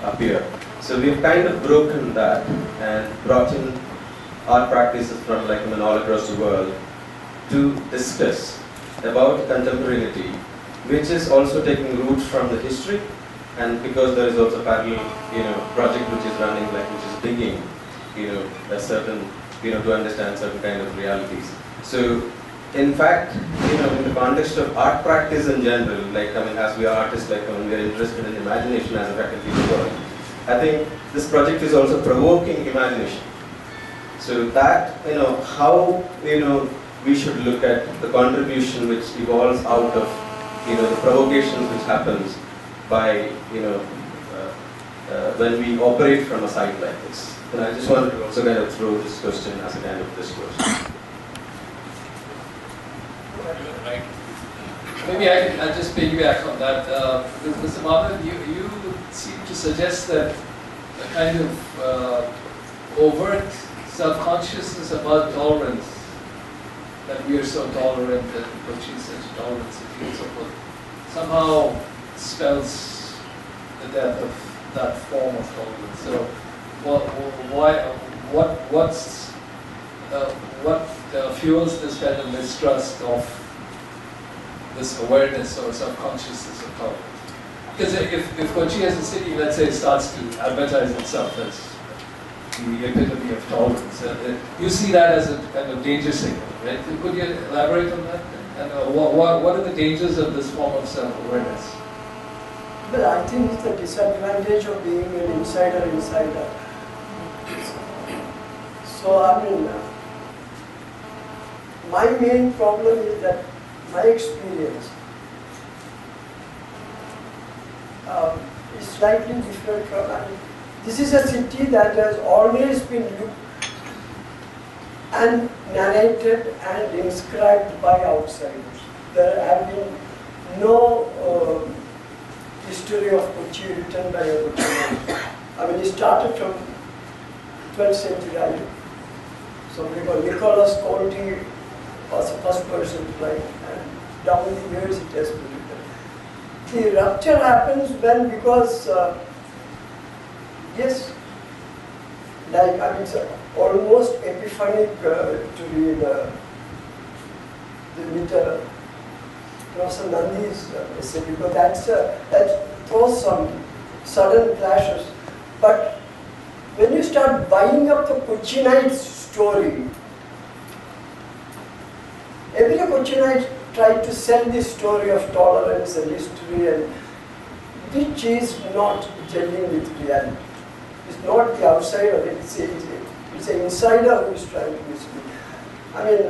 appear. So we've kind of broken that and brought in art practices from all across the world to discuss about contemporaneity, which is also taking roots from the history, and because there is also a parallel project which is running, which is digging a certain to understand certain kind of realities. So in fact, in the context of art practice in general, as we are artists, we are interested in imagination as a faculty of the world, I think this project is also provoking imagination. So that, how, we should look at the contribution which evolves out of, the provocations which happens by, when we operate from a site like this. And I just wanted to also kind of throw this question as a kind of discourse. Right. Maybe I'll just piggyback on that. Mr. Madhavan, you seem to suggest that a kind of overt self-consciousness about tolerance, that we are so tolerant, that Kochi is such a tolerant city and so forth, somehow spells the death of that form of tolerance. So, what fuels this kind of mistrust of this awareness or self-consciousness of tolerance? Because if Kochi as a city, let's say, starts to advertise itself as the epitome of tolerance, you see that as a kind of danger signal, right? Could you elaborate on that? And what are the dangers of this form of self-awareness? Well, I think it's the disadvantage of being an insider. So, I mean, my main problem is that my experience is slightly different from, I mean, this is a city that has always been looked and narrated and inscribed by outsiders. There have been no history of Kochi written by a Kochi. I mean, it started from 12th century. Somebody called Nicholas Colty was the first person to write, and down the years it has been written. The rupture happens when, because yes, it's almost epiphanic to read the Professor Nandy's essay, because that throws some sudden clashes. But when you start buying up the Cochinite story, every Cochinite tried to sell this story of tolerance and history, and which is not gelling with reality. It's not the outsider, it's an insider who is trying to mislead. I mean,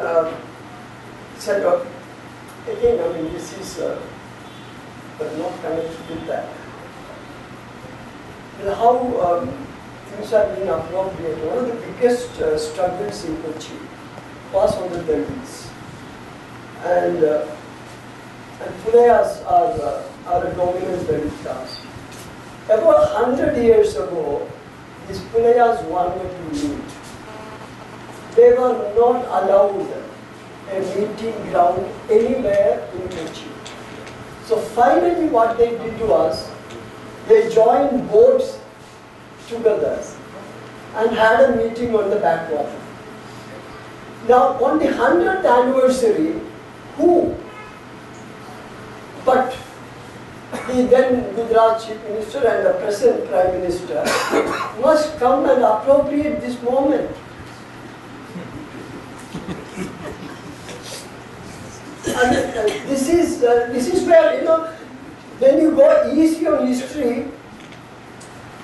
again, this is but not connected with that. Well, how things are being appropriated. One of the biggest struggles in Kochi was on the Dalits. And Pulayas are a dominant Dalit caste. About 100 years ago, these Pulayas wanted to meet. They were not allowed a meeting ground anywhere in Kochi. So finally what they did was, they joined boats together and had a meeting on the backwater. Now on the 100th anniversary, who but the then Gujarat Chief Minister and the present Prime Minister must come and appropriate this moment. And this is where, you know, when you go easy on history,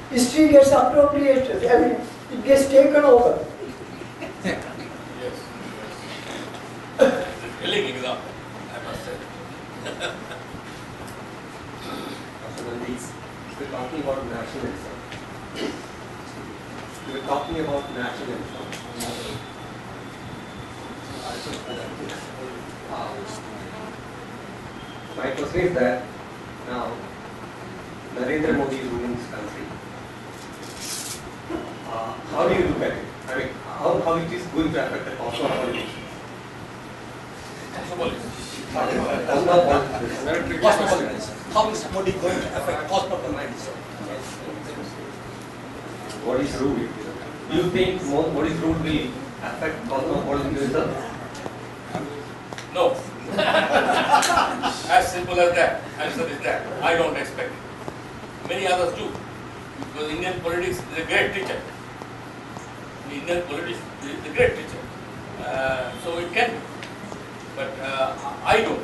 history gets appropriated. I mean, it gets taken over. Yes. Thrilling example, I must say. We're talking about nationalism. We're talking about nationalism. My question is that now Narendra Modi is ruling this country. How do you look at it? I mean, how it is going to affect the cosmopolitanism? Cosmopolitanism. How is Modi going to affect cosmopolitanism? What is rule? Do you think Modi's rule will affect cosmopolitanism? No. As simple as that. Answer is that. I don't expect it. Many others do. Because Indian politics is a great teacher. Indian politics is a great teacher. So it can be. But I don't.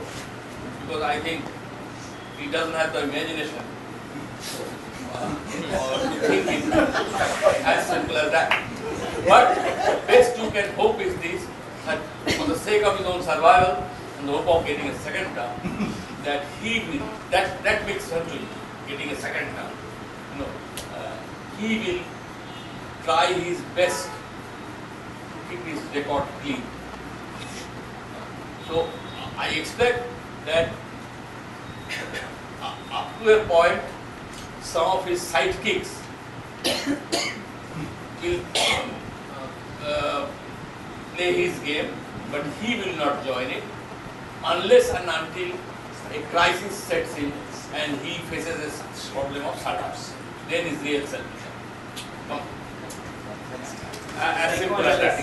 Because I think he doesn't have the imagination or the thinking. As simple as that. But best you can hope is this, that for the sake of his own survival and the hope of getting a second term, that he will, that big country getting a second term, you know, he will try his best to keep his record clean. So I expect that up to a point, some of his sidekicks will play his game, but he will not join it unless and until a crisis sets in and he faces a problem of startups. Then is real solution. As simple as that.